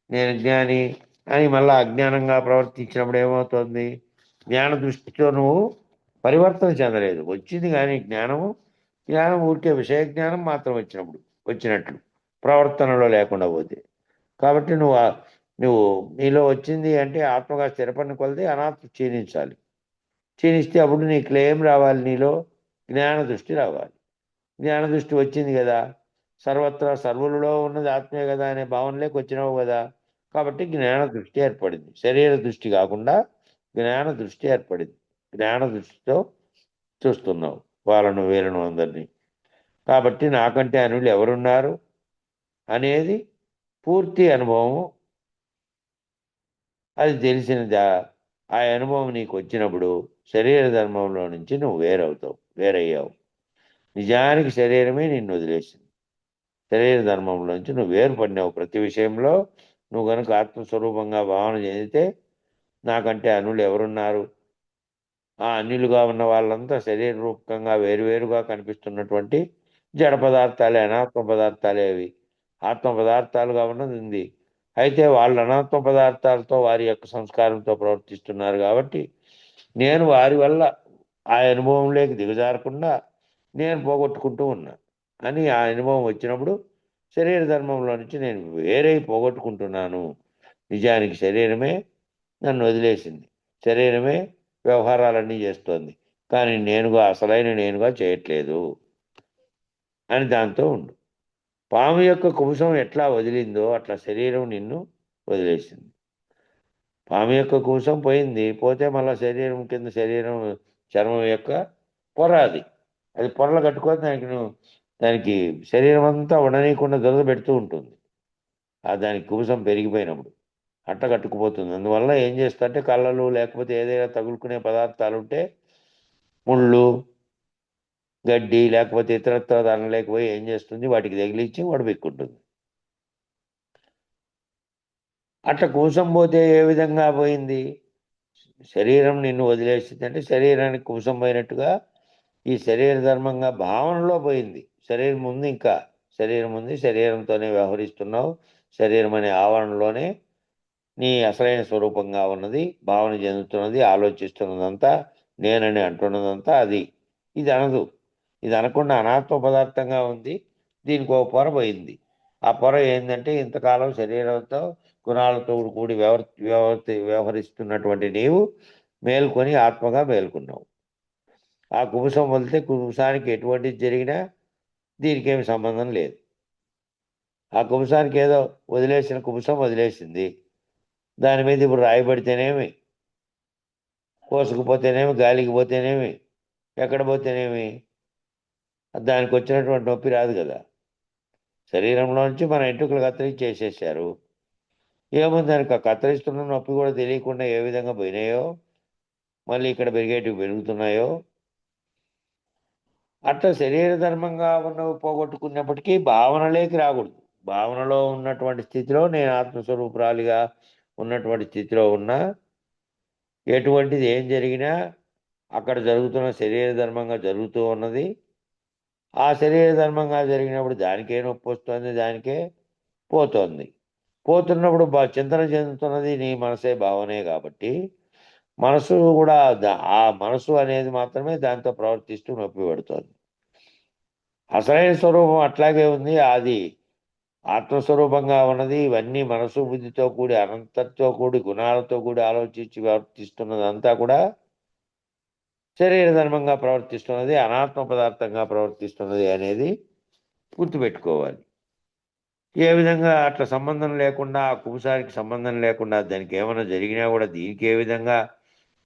నేను జ్ఞాని అని మళ్ళీ అజ్ఞానంగా ప్రవర్తించినప్పుడు ఏమవుతుంది? జ్ఞాన దృష్టితో నువ్వు పరివర్తన చెందలేదు. వచ్చింది కానీ జ్ఞానం ఊరికే విషయ జ్ఞానం మాత్రం వచ్చినట్లు ప్రవర్తనలో లేకుండా పోతే. కాబట్టి నువ్వు నీలో వచ్చింది అంటే ఆత్మగా స్థిరపడిన కొలది అనాత్మ క్షీణించాలి. క్షీణిస్తే అప్పుడు నీకు ఏం రావాలి? నీలో జ్ఞాన దృష్టి రావాలి. జ్ఞాన దృష్టి వచ్చింది కదా, సర్వత్రా సర్వులలో ఉన్నది ఆత్మే కదా అనే భావనలోకి వచ్చినావు కదా. కాబట్టి జ్ఞాన దృష్టి ఏర్పడింది. శరీర దృష్టి కాకుండా జ్ఞాన దృష్టి ఏర్పడింది. జ్ఞాన దృష్టితో చూస్తున్నావు వాళ్ళను వీళ్ళను అందరినీ. కాబట్టి నాకంటే అనులు ఎవరున్నారు అనేది పూర్తి అనుభవం. అది తెలిసినదా? ఆ అనుభవం నీకు వచ్చినప్పుడు శరీర ధర్మంలో నుంచి నువ్వు వేరయ్యావు. నిజానికి శరీరమే నిన్ను వదిలేసింది. శరీర ధర్మంలో నుంచి నువ్వు వేరుపడినావు. ప్రతి విషయంలో నువ్వు కనుక ఆత్మస్వరూపంగా భావన చెందితే నాకంటే అనులు ఎవరున్నారు? ఆ అన్యులుగా ఉన్న వాళ్ళంతా శరీర రూపకంగా వేరువేరుగా కనిపిస్తున్నటువంటి జడ పదార్థాలే, అనాత్మ పదార్థాలే అవి. ఆత్మ పదార్థాలుగా ఉన్నది ఉంది. అయితే వాళ్ళు అనాత్మ పదార్థాలతో వారి యొక్క సంస్కారంతో ప్రవర్తిస్తున్నారు కాబట్టి నేను వారి వల్ల ఆ అనుభవంలోకి దిగజారకుండా నేను పోగొట్టుకుంటూ ఉన్నా అని ఆ అనుభవం వచ్చినప్పుడు శరీర ధర్మంలో నుంచి నేను వేరే పోగొట్టుకుంటున్నాను. నిజానికి శరీరమే నన్ను వదిలేసింది. శరీరమే వ్యవహారాలన్నీ చేస్తోంది. కానీ అసలైన నేనుగా చేయట్లేదు అని దాంతో ఉండు. పాము యొక్క కుబుసం ఎట్లా వదిలిందో అట్లా శరీరం నిన్ను వదిలేసింది. పాము యొక్క కుబుసం పోయింది. పోతే మళ్ళీ శరీరం కింద చర్మం యొక్క పొర అది పొరలు కట్టుకొని దానికి శరీరం అంతా ఉండనీయకుండా దురద పెడుతూ ఉంటుంది. దానికి కుబుసం పెరిగిపోయినప్పుడు అట్ట కట్టుకుపోతుంది. అందువల్ల ఏం చేస్తుంటే కళ్ళలు లేకపోతే ఏదైనా తగులుకునే పదార్థాలు ఉంటే ముళ్ళు, గడ్డి లేకపోతే ఇతరత్ర దాని లేకపోయి ఏం చేస్తుంది? వాటికి తగిలించి వడబెక్కుంటుంది. అట్లా కూసం పోతే ఏ విధంగా పోయింది? శరీరం నిన్ను వదిలేసింది అంటే శరీరానికి కూసం పోయినట్టుగా ఈ శరీర ధర్మంగా భావనలో పోయింది. శరీరం ఉంది, ఇంకా శరీరం ఉంది, శరీరంతోనే వ్యవహరిస్తున్నావు. శరీరం అనే ఆవరణలోనే నీ అసలైన స్వరూపంగా ఉన్నది, భావన చెందుతున్నది, ఆలోచిస్తున్నదంతా నేనని అంటున్నదంతా అది. ఇది అనదు. ఇది అనకుండా అనాత్మ పదార్థంగా ఉంది. దీనికి ఒక పొర పోయింది. ఆ పొర ఏంటంటే ఇంతకాలం శరీరంతో గుణాలతో కూడి వ్యవహరిస్తున్నటువంటి నీవు మేల్కొని ఆత్మగా మేల్కొన్నావు. ఆ కుబుసం వదిలితే కుబుసానికి ఎటువంటిది జరిగినా దీనికేమి సంబంధం లేదు. ఆ కుబుసానికి ఏదో వదిలేసిన కుబుసం వదిలేసింది. దాని మీద ఇప్పుడు రాయబడితేనేమి, కోసుకుపోతేనేమి, గాలికి పోతేనేమి, ఎక్కడ పోతేనేమి దానికి వచ్చినటువంటి నొప్పి రాదు కదా. శరీరంలో నుంచి మన ఎంట్రుకలు కత్తిరించి చేసేసారు. ఏముంది దానికి కత్తిరిస్తున్న నొప్పి కూడా తెలియకుండా ఏ విధంగా పోయినాయో, మళ్ళీ ఇక్కడ పెరిగేటివి పెరుగుతున్నాయో, అట్లా శరీర ధర్మంగా ఉన్నవి పోగొట్టుకున్నప్పటికీ భావనలేకి రాకూడదు. భావనలో ఉన్నటువంటి స్థితిలో నేను ఆత్మస్వరూపురాలిగా ఉన్నటువంటి స్థితిలో ఉన్నా, ఎటువంటిది ఏం జరిగినా అక్కడ జరుగుతున్న శరీర ధర్మంగా జరుగుతూ ఉన్నది. ఆ శరీర ధర్మంగా జరిగినప్పుడు దానికే నొప్పి వస్తుంది, దానికే పోతోంది. పోతున్నప్పుడు చింతన చెందుతున్నది నీ మనసే, భావనే కాబట్టి మనసు కూడా ఆ మనసు అనేది మాత్రమే దాంతో ప్రవర్తిస్తూ నొప్పి పెడుతోంది. అసలైన స్వరూపం అట్లాగే ఉంది. అది ఆత్మస్వరూపంగా ఉన్నది. ఇవన్నీ మనసు బుద్ధితో కూడి, అనంతతో కూడి, గుణాలతో కూడి ఆలోచించి ప్రవర్తిస్తున్నదంతా కూడా శరీర ధర్మంగా ప్రవర్తిస్తున్నది, అనాత్మ పదార్థంగా ప్రవర్తిస్తున్నది అనేది గుర్తుపెట్టుకోవాలి. ఏ విధంగా అట్లా సంబంధం లేకుండా, ఆ కుబుసానికి సంబంధం లేకుండా, దానికి ఏమైనా జరిగినా కూడా దీనికి ఏ విధంగా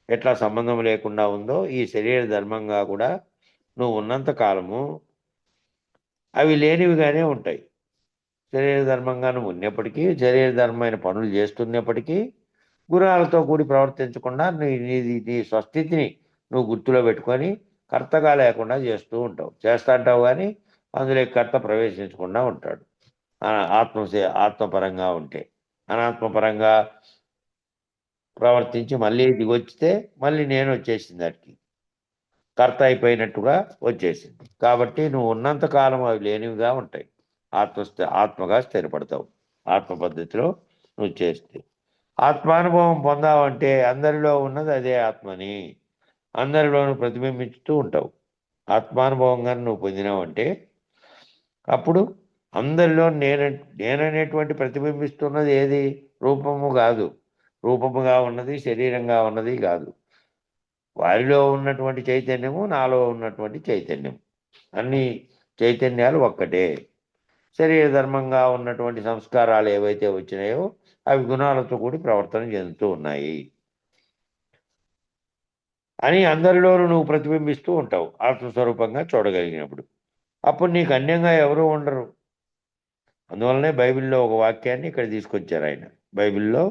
ఎట్లా సంబంధం లేకుండా ఉందో, ఈ శరీర ధర్మంగా కూడా నువ్వు ఉన్నంత కాలము అవి లేనివిగానే ఉంటాయి. శరీర ధర్మంగా నువ్వు ఉన్నప్పటికీ, శరీర ధర్మమైన పనులు చేస్తున్నప్పటికీ, గుణాలతో కూడి ప్రవర్తించకుండా నీ స్వస్థితిని నువ్వు గుర్తులో పెట్టుకొని కర్తగా లేకుండా చేస్తూ ఉంటావు. చేస్తా అంటావు కానీ అందులో కర్త ప్రవేశించకుండా ఉంటాడు. ఆత్మపరంగా ఉంటే. అనాత్మపరంగా ప్రవర్తించి మళ్ళీ దిగొచ్చితే మళ్ళీ నేను వచ్చేసింది, దానికి కర్త అయిపోయినట్టుగా వచ్చేసింది. కాబట్టి నువ్వు ఉన్నంత కాలం అవి లేనివిగా ఉంటాయి. ఆత్మగా స్థిరపడతావు ఆత్మ పద్ధతిలో నువ్వు చేస్తే. ఆత్మానుభవం పొందావంటే అందరిలో ఉన్నది అదే ఆత్మని అందరిలోనూ ప్రతిబింబించుతూ ఉంటావు. ఆత్మానుభవంగా నువ్వు పొందినావంటే అప్పుడు అందరిలో నేననేటువంటి ప్రతిబింబిస్తున్నది ఏది? రూపము కాదు. రూపముగా ఉన్నది, శరీరంగా ఉన్నది కాదు. వారిలో ఉన్నటువంటి చైతన్యము, నాలో ఉన్నటువంటి చైతన్యం, అన్ని చైతన్యాలు ఒక్కటే. శరీర ధర్మంగా ఉన్నటువంటి సంస్కారాలు ఏవైతే వచ్చినాయో అవి గుణాలతో కూడి ప్రవర్తన చెందుతూ ఉన్నాయి అని అందరిలోనూ నువ్వు ప్రతిబింబిస్తూ ఉంటావు ఆత్మస్వరూపంగా చూడగలిగినప్పుడు. అప్పుడు నీకు అన్యంగా ఎవరూ ఉండరు. అందువల్లనే బైబిల్లో ఒక వాక్యాన్ని ఇక్కడ తీసుకొచ్చారు ఆయన. బైబిల్లో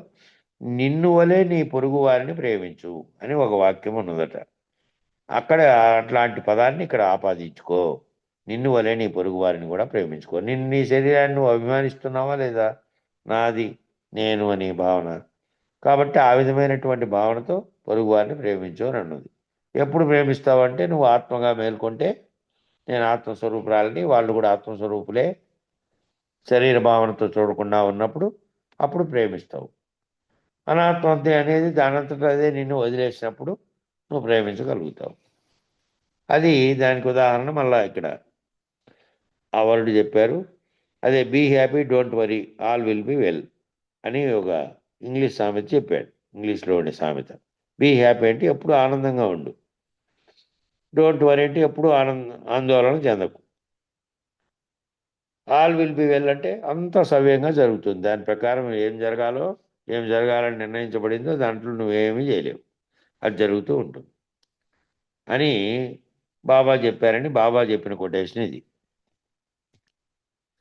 నిన్ను వలే నీ పొరుగు వారిని ప్రేమించు అని ఒక వాక్యం ఉన్నదట. అక్కడ అట్లాంటి పదాన్ని ఇక్కడ ఆపాదించుకో. నిన్ను వలే నీ పొరుగు వారిని కూడా ప్రేమించుకో. నీ శరీరాన్ని నువ్వు అభిమానిస్తున్నావా లేదా? నాది, నేను అనే భావన. కాబట్టి ఆ విధమైనటువంటి భావనతో పొరుగు వారిని ప్రేమించు అని అన్నది. ఎప్పుడు ప్రేమిస్తావంటే నువ్వు ఆత్మగా మేల్కొంటే, నేను ఆత్మస్వరూపురాలని, వాళ్ళు కూడా ఆత్మస్వరూపులే, శరీర భావనతో చూడకుండా ఉన్నప్పుడు అప్పుడు ప్రేమిస్తావు. అనాత్మతే అనేది దానంతటా అదే నిన్ను వదిలేసినప్పుడు నువ్వు ప్రేమించగలుగుతావు. అది దానికి ఉదాహరణ మళ్ళా ఇక్కడ ఆ వర్డ్ చెప్పారు. అదే be happy, don't worry, all will be well అని ఒక ఇంగ్లీష్ సామెత చెప్పాడు. ఇంగ్లీష్లో ఉండే సామెత. బీ హ్యాపీ అంటే ఎప్పుడు ఆనందంగా ఉండు, డోంట్ వరీ అంటే ఎప్పుడు ఆందోళన చెందకు, ఆల్ విల్ బి వెల్ అంటే అంత సవ్యంగా జరుగుతుంది. దాని ప్రకారం ఏం జరగాలని నిర్ణయించబడిందో దాంట్లో నువ్వేమీ చేయలేవు, అది జరుగుతూ ఉంటుంది అని బాబా చెప్పారని బాబా చెప్పిన కొటేషన్ ఇది.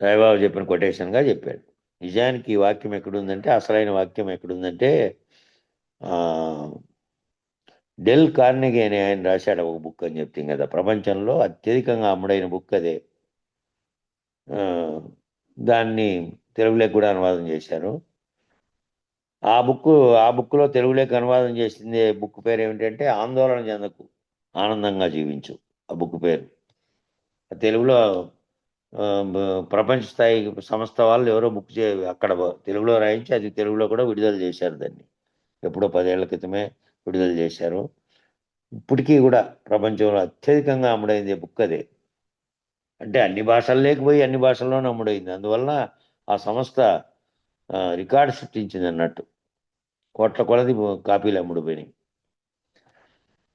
సాయిబాబా చెప్పిన కొటేషన్గా చెప్పాడు. నిజానికి ఈ వాక్యం ఎక్కడుందంటే, అసలైన వాక్యం ఎక్కడుందంటే, డెల్ కార్నెగీ అని ఆయన రాశాడు ఒక బుక్ అని చెప్తాం కదా, ప్రపంచంలో అత్యధికంగా అమ్ముడైన బుక్ అదే. దాన్ని తెలుగులోకి కూడా అనువాదం చేశారు. ఆ బుక్లో తెలుగులోకి అనువాదం చేసింది బుక్ పేరు ఏమిటంటే ఆందోళన చెందకు, ఆనందంగా జీవించు. ఆ బుక్ పేరు తెలుగులో ప్రపంచ స్థాయి సంస్థ వాళ్ళు ఎవరో బుక్ అక్కడ తెలుగులో రాయించి అది తెలుగులో కూడా విడుదల చేశారు. దాన్ని ఎప్పుడో 10 ఏళ్ల క్రితమే విడుదల చేశారు. ఇప్పటికీ కూడా ప్రపంచంలో అత్యధికంగా అమ్ముడైంది బుక్ అదే. అంటే అన్ని భాషలు లేకపోయి అన్ని భాషల్లోనూ అమ్ముడైంది. అందువలన ఆ సంస్థ రికార్డు సృష్టించింది అన్నట్టు. కోట్ల కొలది కాపీలు అమ్ముడుపోయినాయి.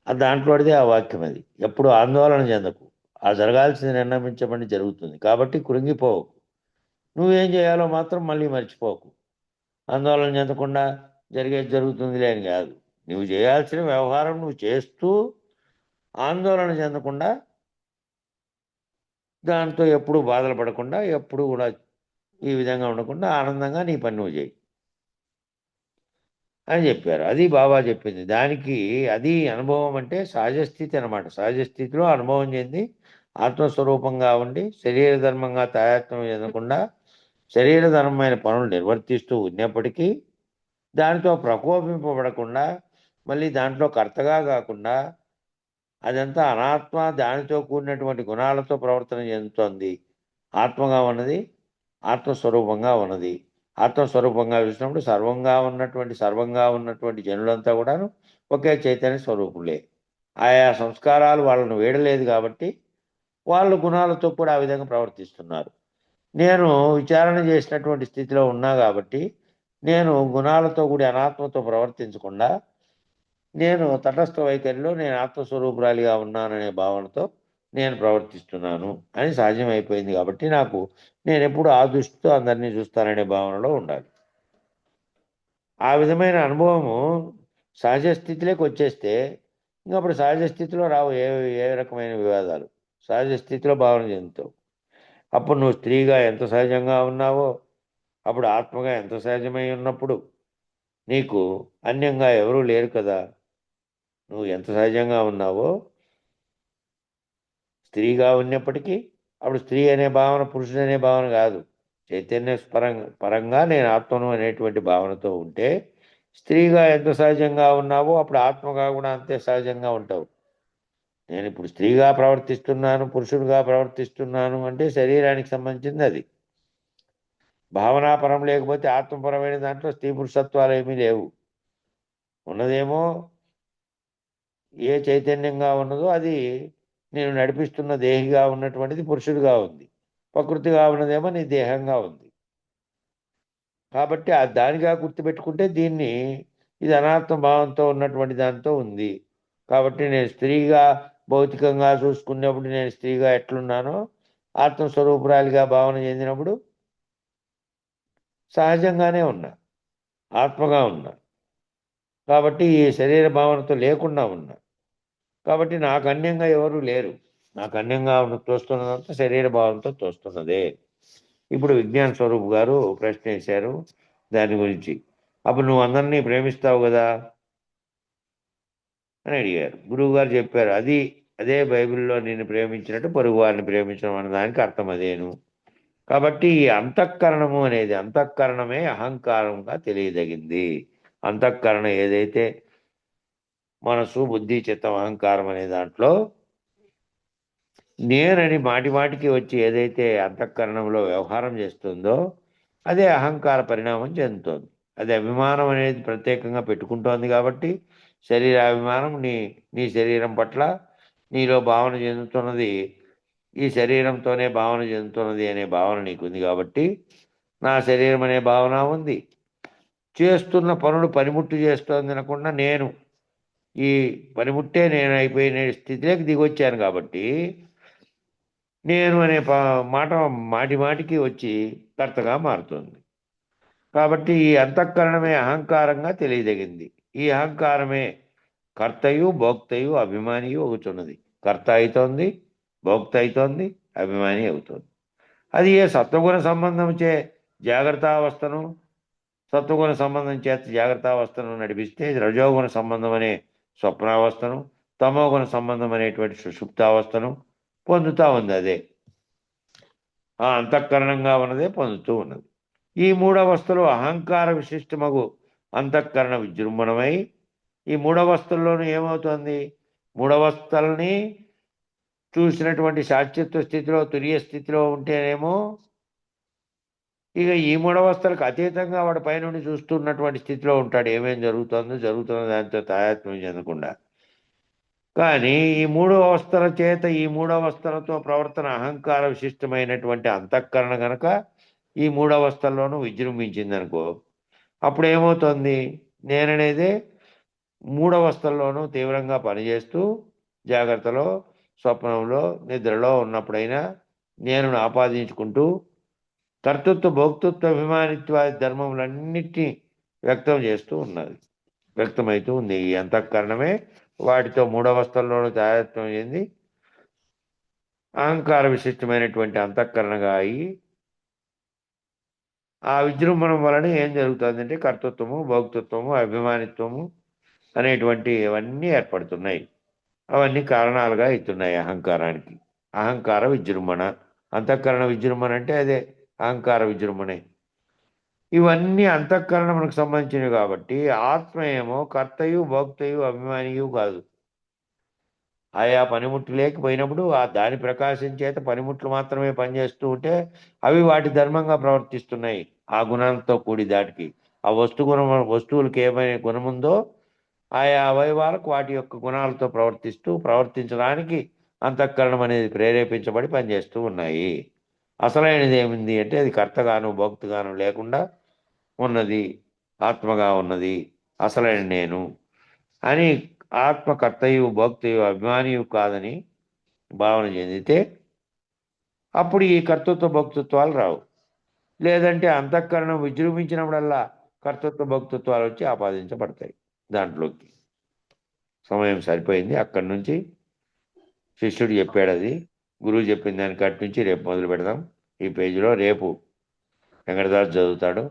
దాంట్లోదే ఆ వాక్యం అది. ఎప్పుడు ఆందోళన చెందకు, ఆ జరగాల్సింది నిర్ణయించబడి జరుగుతుంది. కాబట్టి కృంగిపోకు. నువ్వేం చేయాలో మాత్రం మళ్ళీ మర్చిపోకు. ఆందోళన చెందకుండా జరిగేది జరుగుతుందిలే అని కాదు. నువ్వు చేయాల్సిన వ్యవహారం నువ్వు చేస్తూ ఆందోళన చెందకుండా, దాంతో ఎప్పుడు బాధలు పడకుండా, ఎప్పుడు కూడా ఈ విధంగా ఉండకుండా ఆనందంగా నీ పని నువ్వు చేయి. అని చెప్పారు. అది బాబా చెప్పింది. దానికి అది అనుభవం అంటే సహజ స్థితి అనమాట. సహజ స్థితిలో అనుభవం చెంది ఆత్మస్వరూపంగా ఉండి శరీర ధర్మంగా తాదాత్మ్యం చెందకుండా శరీర ధర్మమైన పనులు నిర్వర్తిస్తూ ఉన్నప్పటికీ దానితో ప్రకోపింపబడకుండా మళ్ళీ దాంట్లో కర్తగా కాకుండా అదంతా అనాత్మ, దానితో కూడినటువంటి గుణాలతో ప్రవర్తన చెందుతోంది. ఆత్మగా ఉన్నది ఆత్మస్వరూపంగా ఉన్నది. ఆత్మస్వరూపంగా చూసినప్పుడు సర్వంగా ఉన్నటువంటి జనులంతా కూడాను ఒకే చైతన్య స్వరూపులే. ఆయా సంస్కారాలు వాళ్ళను వీడలేదు కాబట్టి వాళ్ళు గుణాలతో కూడా ఆ విధంగా ప్రవర్తిస్తున్నారు. నేను విచారణ చేసినటువంటి స్థితిలో ఉన్నా కాబట్టి నేను గుణాలతో కూడి అనాత్మతో ప్రవర్తించకుండా నేను తటస్థ వైఖరిలో నేను ఆత్మస్వరూపురాలిగా ఉన్నాననే భావనతో నేను ప్రవర్తిస్తున్నాను అని సాధ్యమైపోయింది కాబట్టి నాకు నేను ఎప్పుడు ఆ దృష్టితో అందరినీ చూస్తాననే భావనలో ఉండాలి. ఆ విధమైన అనుభవము సహజ స్థితిలోకి వచ్చేస్తే ఇంకా అప్పుడు సహజ స్థితిలో రావు ఏ రకమైన వివాదాలు. సహజ స్థితిలో భావన చెందుతావు. అప్పుడు నువ్వు స్త్రీగా ఎంత సహజంగా ఉన్నావో అప్పుడు ఆత్మగా ఎంత సహజమై ఉన్నప్పుడు నీకు అన్యంగా ఎవరూ లేరు కదా. నువ్వు ఎంత సహజంగా ఉన్నావో స్త్రీగా ఉన్నప్పటికీ అప్పుడు స్త్రీ అనే భావన పురుషుడు అనే భావన కాదు. చైతన్య పరంగా నేను ఆత్మను అనేటువంటి భావనతో ఉంటే స్త్రీగా ఎంత సహజంగా ఉన్నావో అప్పుడు ఆత్మగా కూడా అంతే సహజంగా ఉంటావు. నేను ఇప్పుడు స్త్రీగా ప్రవర్తిస్తున్నాను, పురుషుడిగా ప్రవర్తిస్తున్నాను అంటే శరీరానికి సంబంధించింది అది. భావనాపరం లేకపోతే ఆత్మపరమైన దాంట్లో స్త్రీ పురుషత్వాలు ఏమీ లేవు. ఉన్నదేమో ఏ చైతన్యంగా ఉన్నదో అది నేను నడిపిస్తున్న దేహిగా ఉన్నటువంటిది పురుషుడిగా ఉంది. ప్రకృతిగా ఉన్నదేమో నీ దేహంగా ఉంది. కాబట్టి దానిగా గుర్తుపెట్టుకుంటే దీన్ని ఇది అనాత్మ భావంతో ఉన్నటువంటి దాంతో ఉంది. కాబట్టి నేను స్త్రీగా భౌతికంగా చూసుకున్నప్పుడు నేను స్త్రీగా ఎట్లున్నానో ఆత్మస్వరూపురాలిగా భావన చెందినప్పుడు సహజంగానే ఉన్నా, ఆత్మగా ఉన్నా. కాబట్టి ఈ శరీర భావనతో లేకుండా ఉన్నా. కాబట్టి నాకు అన్యంగా ఎవరు లేరు. నాకు అన్యంగా తోస్తున్నదంతా శరీర భావంతో తోస్తున్నదే. ఇప్పుడు విజ్ఞాన స్వరూప్ గారు ప్రశ్న వేశారు దాని గురించి. అప్పుడు నువ్వు అందరినీ ప్రేమిస్తావు కదా అని అడిగారు. గురువు గారు చెప్పారు అదే బైబిల్లో నిన్ను ప్రేమించినట్టు పొరుగు వారిని ప్రేమించడం అన్న దానికి అర్థం అదేను. కాబట్టి ఈ అంతఃకరణము అనేది అంతఃకరణమే అహంకారంగా తెలియదగింది. అంతఃకరణ ఏదైతే మనసు, బుద్ధి, చిత్తం, అహంకారం అనే దాంట్లో నేనని మాటికి వచ్చి ఏదైతే అంతఃకరణంలో వ్యవహారం చేస్తుందో అదే అహంకార పరిణామం చెందుతోంది. అది అభిమానం అనేది ప్రత్యేకంగా పెట్టుకుంటోంది కాబట్టి శరీరాభిమానం నీ శరీరం పట్ల నీలో భావన చెందుతున్నది ఈ శరీరంతోనే భావన చెందుతున్నది అనే భావన నీకుంది కాబట్టి నా శరీరం అనే భావన ఉంది. చేస్తున్న పనులు పనిముట్టు చేస్తోంది అనకుండా నేను ఈ పనిముట్టే నేను అయిపోయిన స్థితిలోకి దిగొచ్చాను కాబట్టి నేను అనే మాట మాటికి వచ్చి కర్తగా మారుతుంది. కాబట్టి ఈ అంతఃకరణమే అహంకారంగా తెలియదగింది. ఈ అహంకారమే కర్తయు భోక్తయు అభిమానియు అవుతున్నది. కర్త అవుతోంది, భోక్త అవుతోంది, అభిమాని అవుతోంది. అది ఏ సత్వగుణ సంబంధం చే జాగ్రత్తావస్థను సత్వగుణ సంబంధం చేత జాగ్రత్తావస్థను నడిపిస్తే రజోగుణ సంబంధం అనే స్వప్నావస్థను తమోగుణ సంబంధం అనేటువంటి సుషుప్తావస్థను పొందుతూ ఉంది. అదే ఆ అంతఃకరణంగా ఉన్నదే పొందుతూ ఉన్నది. ఈ మూడవస్థలో అహంకార విశిష్టమగు అంతఃకరణ విజృంభణమై ఈ మూడవస్థల్లోనూ ఏమవుతుంది? మూడవస్థల్ని చూసినటువంటి శాశ్వత స్థితిలో తురియ స్థితిలో ఉంటేనేమో ఇక ఈ మూడవస్థలకు అతీతంగా వాడు పైనుండి చూస్తున్నటువంటి స్థితిలో ఉంటాడు. ఏమేం జరుగుతున్న దాంతో తాయాత్మ్యం చెందకుండా. కానీ ఈ మూడవస్థలతో ప్రవర్తన అహంకార విశిష్టమైనటువంటి అంతఃకరణ గనక ఈ మూడవస్థల్లోనూ విజృంభించిందనుకో అప్పుడు ఏమవుతుంది? నేననేదే మూడవస్థల్లోనూ తీవ్రంగా పనిచేస్తూ జాగ్రత్తలో, స్వప్నంలో, నిద్రలో ఉన్నప్పుడైనా నేను ఆపాదించుకుంటూ కర్తృత్వ, భోక్తృత్వ, అభిమానిత్వాది ధర్మములన్నిటినీ వ్యక్తమవుతూ ఉంది. ఈ అంతఃకరణమే వాటితో మూడవస్థల్లోనూ తాదాత్మ్యం చెంది అహంకార విశిష్టమైనటువంటి అంతఃకరణగా అయి ఆ విజృంభణం వలన ఏం జరుగుతుందంటే కర్తృత్వము, భోక్తృత్వము, అభిమానిత్వము అనేటువంటి అవన్నీ ఏర్పడుతున్నాయి. అవన్నీ కారణాలుగా అవుతున్నాయి అహంకారానికి. అహంకార విజృంభణ, అంతఃకరణ విజృంభణ అంటే అదే అహంకార విజృంభణే. ఇవన్నీ అంతఃకరణ మనకు సంబంధించినవి కాబట్టి ఆత్మ ఏమో కర్తయు, భోక్తయు, అభిమానియు కాదు. ఆయా పనిముట్లు లేకపోయినప్పుడు ఆ దాని ప్రకాశం చేత పనిముట్లు మాత్రమే పనిచేస్తూ ఉంటే అవి వాటి ధర్మంగా ప్రవర్తిస్తున్నాయి. ఆ గుణాలతో కూడి దాటికి ఆ వస్తువులకు ఏమైనా గుణముందో ఆయా అవయవాలకు వాటి యొక్క గుణాలతో ప్రవర్తించడానికి అంతఃకరణం అనేది ప్రేరేపించబడి పనిచేస్తూ ఉన్నాయి. అసలైనది ఏమింది అంటే అది కర్తగాను భోక్తగాను లేకుండా ఉన్నది, ఆత్మగా ఉన్నది అసలైన నేను అని ఆత్మకర్తయు, భోక్తయు, అభిమానియు కాదని భావన చెందితే అప్పుడు ఈ కర్తృత్వ భోక్తృత్వాలు రావు. లేదంటే అంతఃకరణం విజృంభించినప్పుడల్లా కర్తృత్వ భోక్తృత్వాలు వచ్చి ఆపాదించబడతాయి దాంట్లోకి. సమయం సరిపోయింది. అక్కడి నుంచి శిష్యుడు చెప్పాడు, అది గురువు చెప్పిన దాని కాటి నుంచి రేపు మొదలు పెడదాం. ఈ పేజీలో రేపు వెంకటదాస్ చదువుతాడు.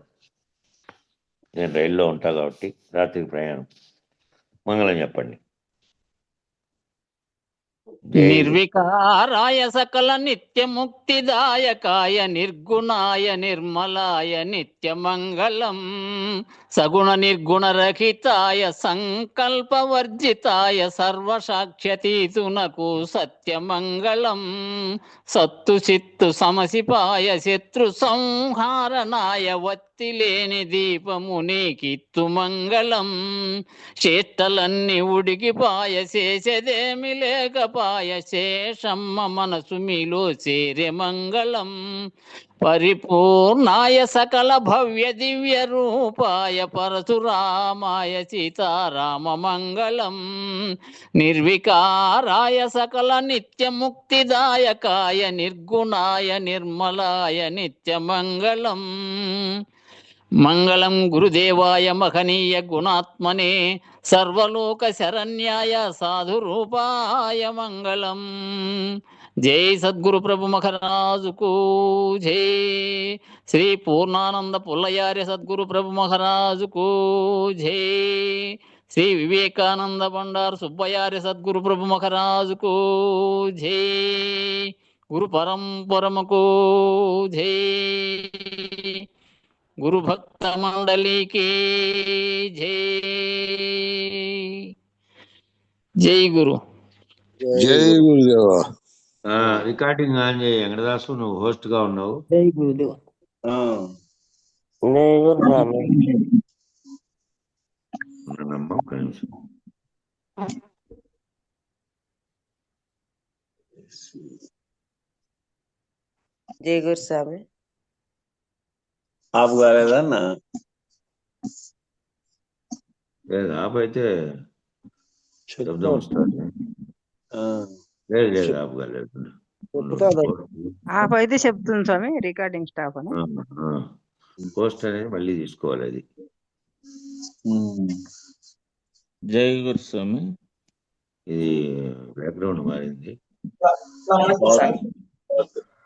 నేను రైల్లో ఉంటా కాబట్టి రాత్రికి ప్రయాణం. మంగళం చెప్పండి. నిర్వికారాయ సకల నిత్య ముక్తిదాయకాయ నిర్గుణాయ నిర్మలాయ నిత్యమంగళం సగుణ నిర్గుణ రహితాయ సంకల్పవర్జితాయ సర్వసాక్ష్యతీతునకు సత్యమంగళం సత్తు చిత్తు సమసిపాయ శత్రు సంహారణాయ వత్తిలేని దీపముని కిత్తు మంగళం చేష్టలన్నీ ఉడికిపాయ చేసేదేమి లేకపాయ శేషమ్మ మనసు మీలో చేరే మంగళం పరిపూర్ణాయ సకల భవ్య దివ్య రూపాయ పరశురామాయ సీతారామ మంగళం నిర్వికారాయ సకల నిత్య ముక్తిదాయకాయ నిర్గుణాయ నిర్మలాయ నిత్య మంగళం మంగళం గురుదేవాయ మహనీయ గుణాత్మనే సర్వలోక శరణ్యాయ సాధు రూపాయ మంగళం. జై సద్గురు ప్రభు మహారాజుకు జై. శ్రీ పూర్ణానంద పుల్లయార్య సద్గురు ప్రభు మహారాజుకు జై. శ్రీ వివేకానంద బండారు సుబ్బయార్య సద్గురు ప్రభు మహారాజుకు జై. గురు పరంపరముకు జై. గురు భక్త మండలికి జై. జై గురు. జై గురుదేవ. రికార్డింగ్ ఆన్ చేయి వెంకటదాసు, నువ్వు హోస్ట్ గా ఉన్నావు. జై గురుదేవ. జై గురు స్వామి. ఒక్క నిమిషం. జై గురు స్వామి. ఆపు కాలేదన్నా? లేదు, ఆపు అయితే శబ్దం వస్తుంది. లేదు ఆపు కాలేదు. ఆఫ్ అయితే చెప్తుంది స్వామి, రికార్డింగ్ స్టాప్ అని. పోస్ట్ అనేది మళ్ళీ తీసుకోవాలి అది. జై గురు స్వామి. ఇది బ్యాక్గ్రౌండ్ మారింది.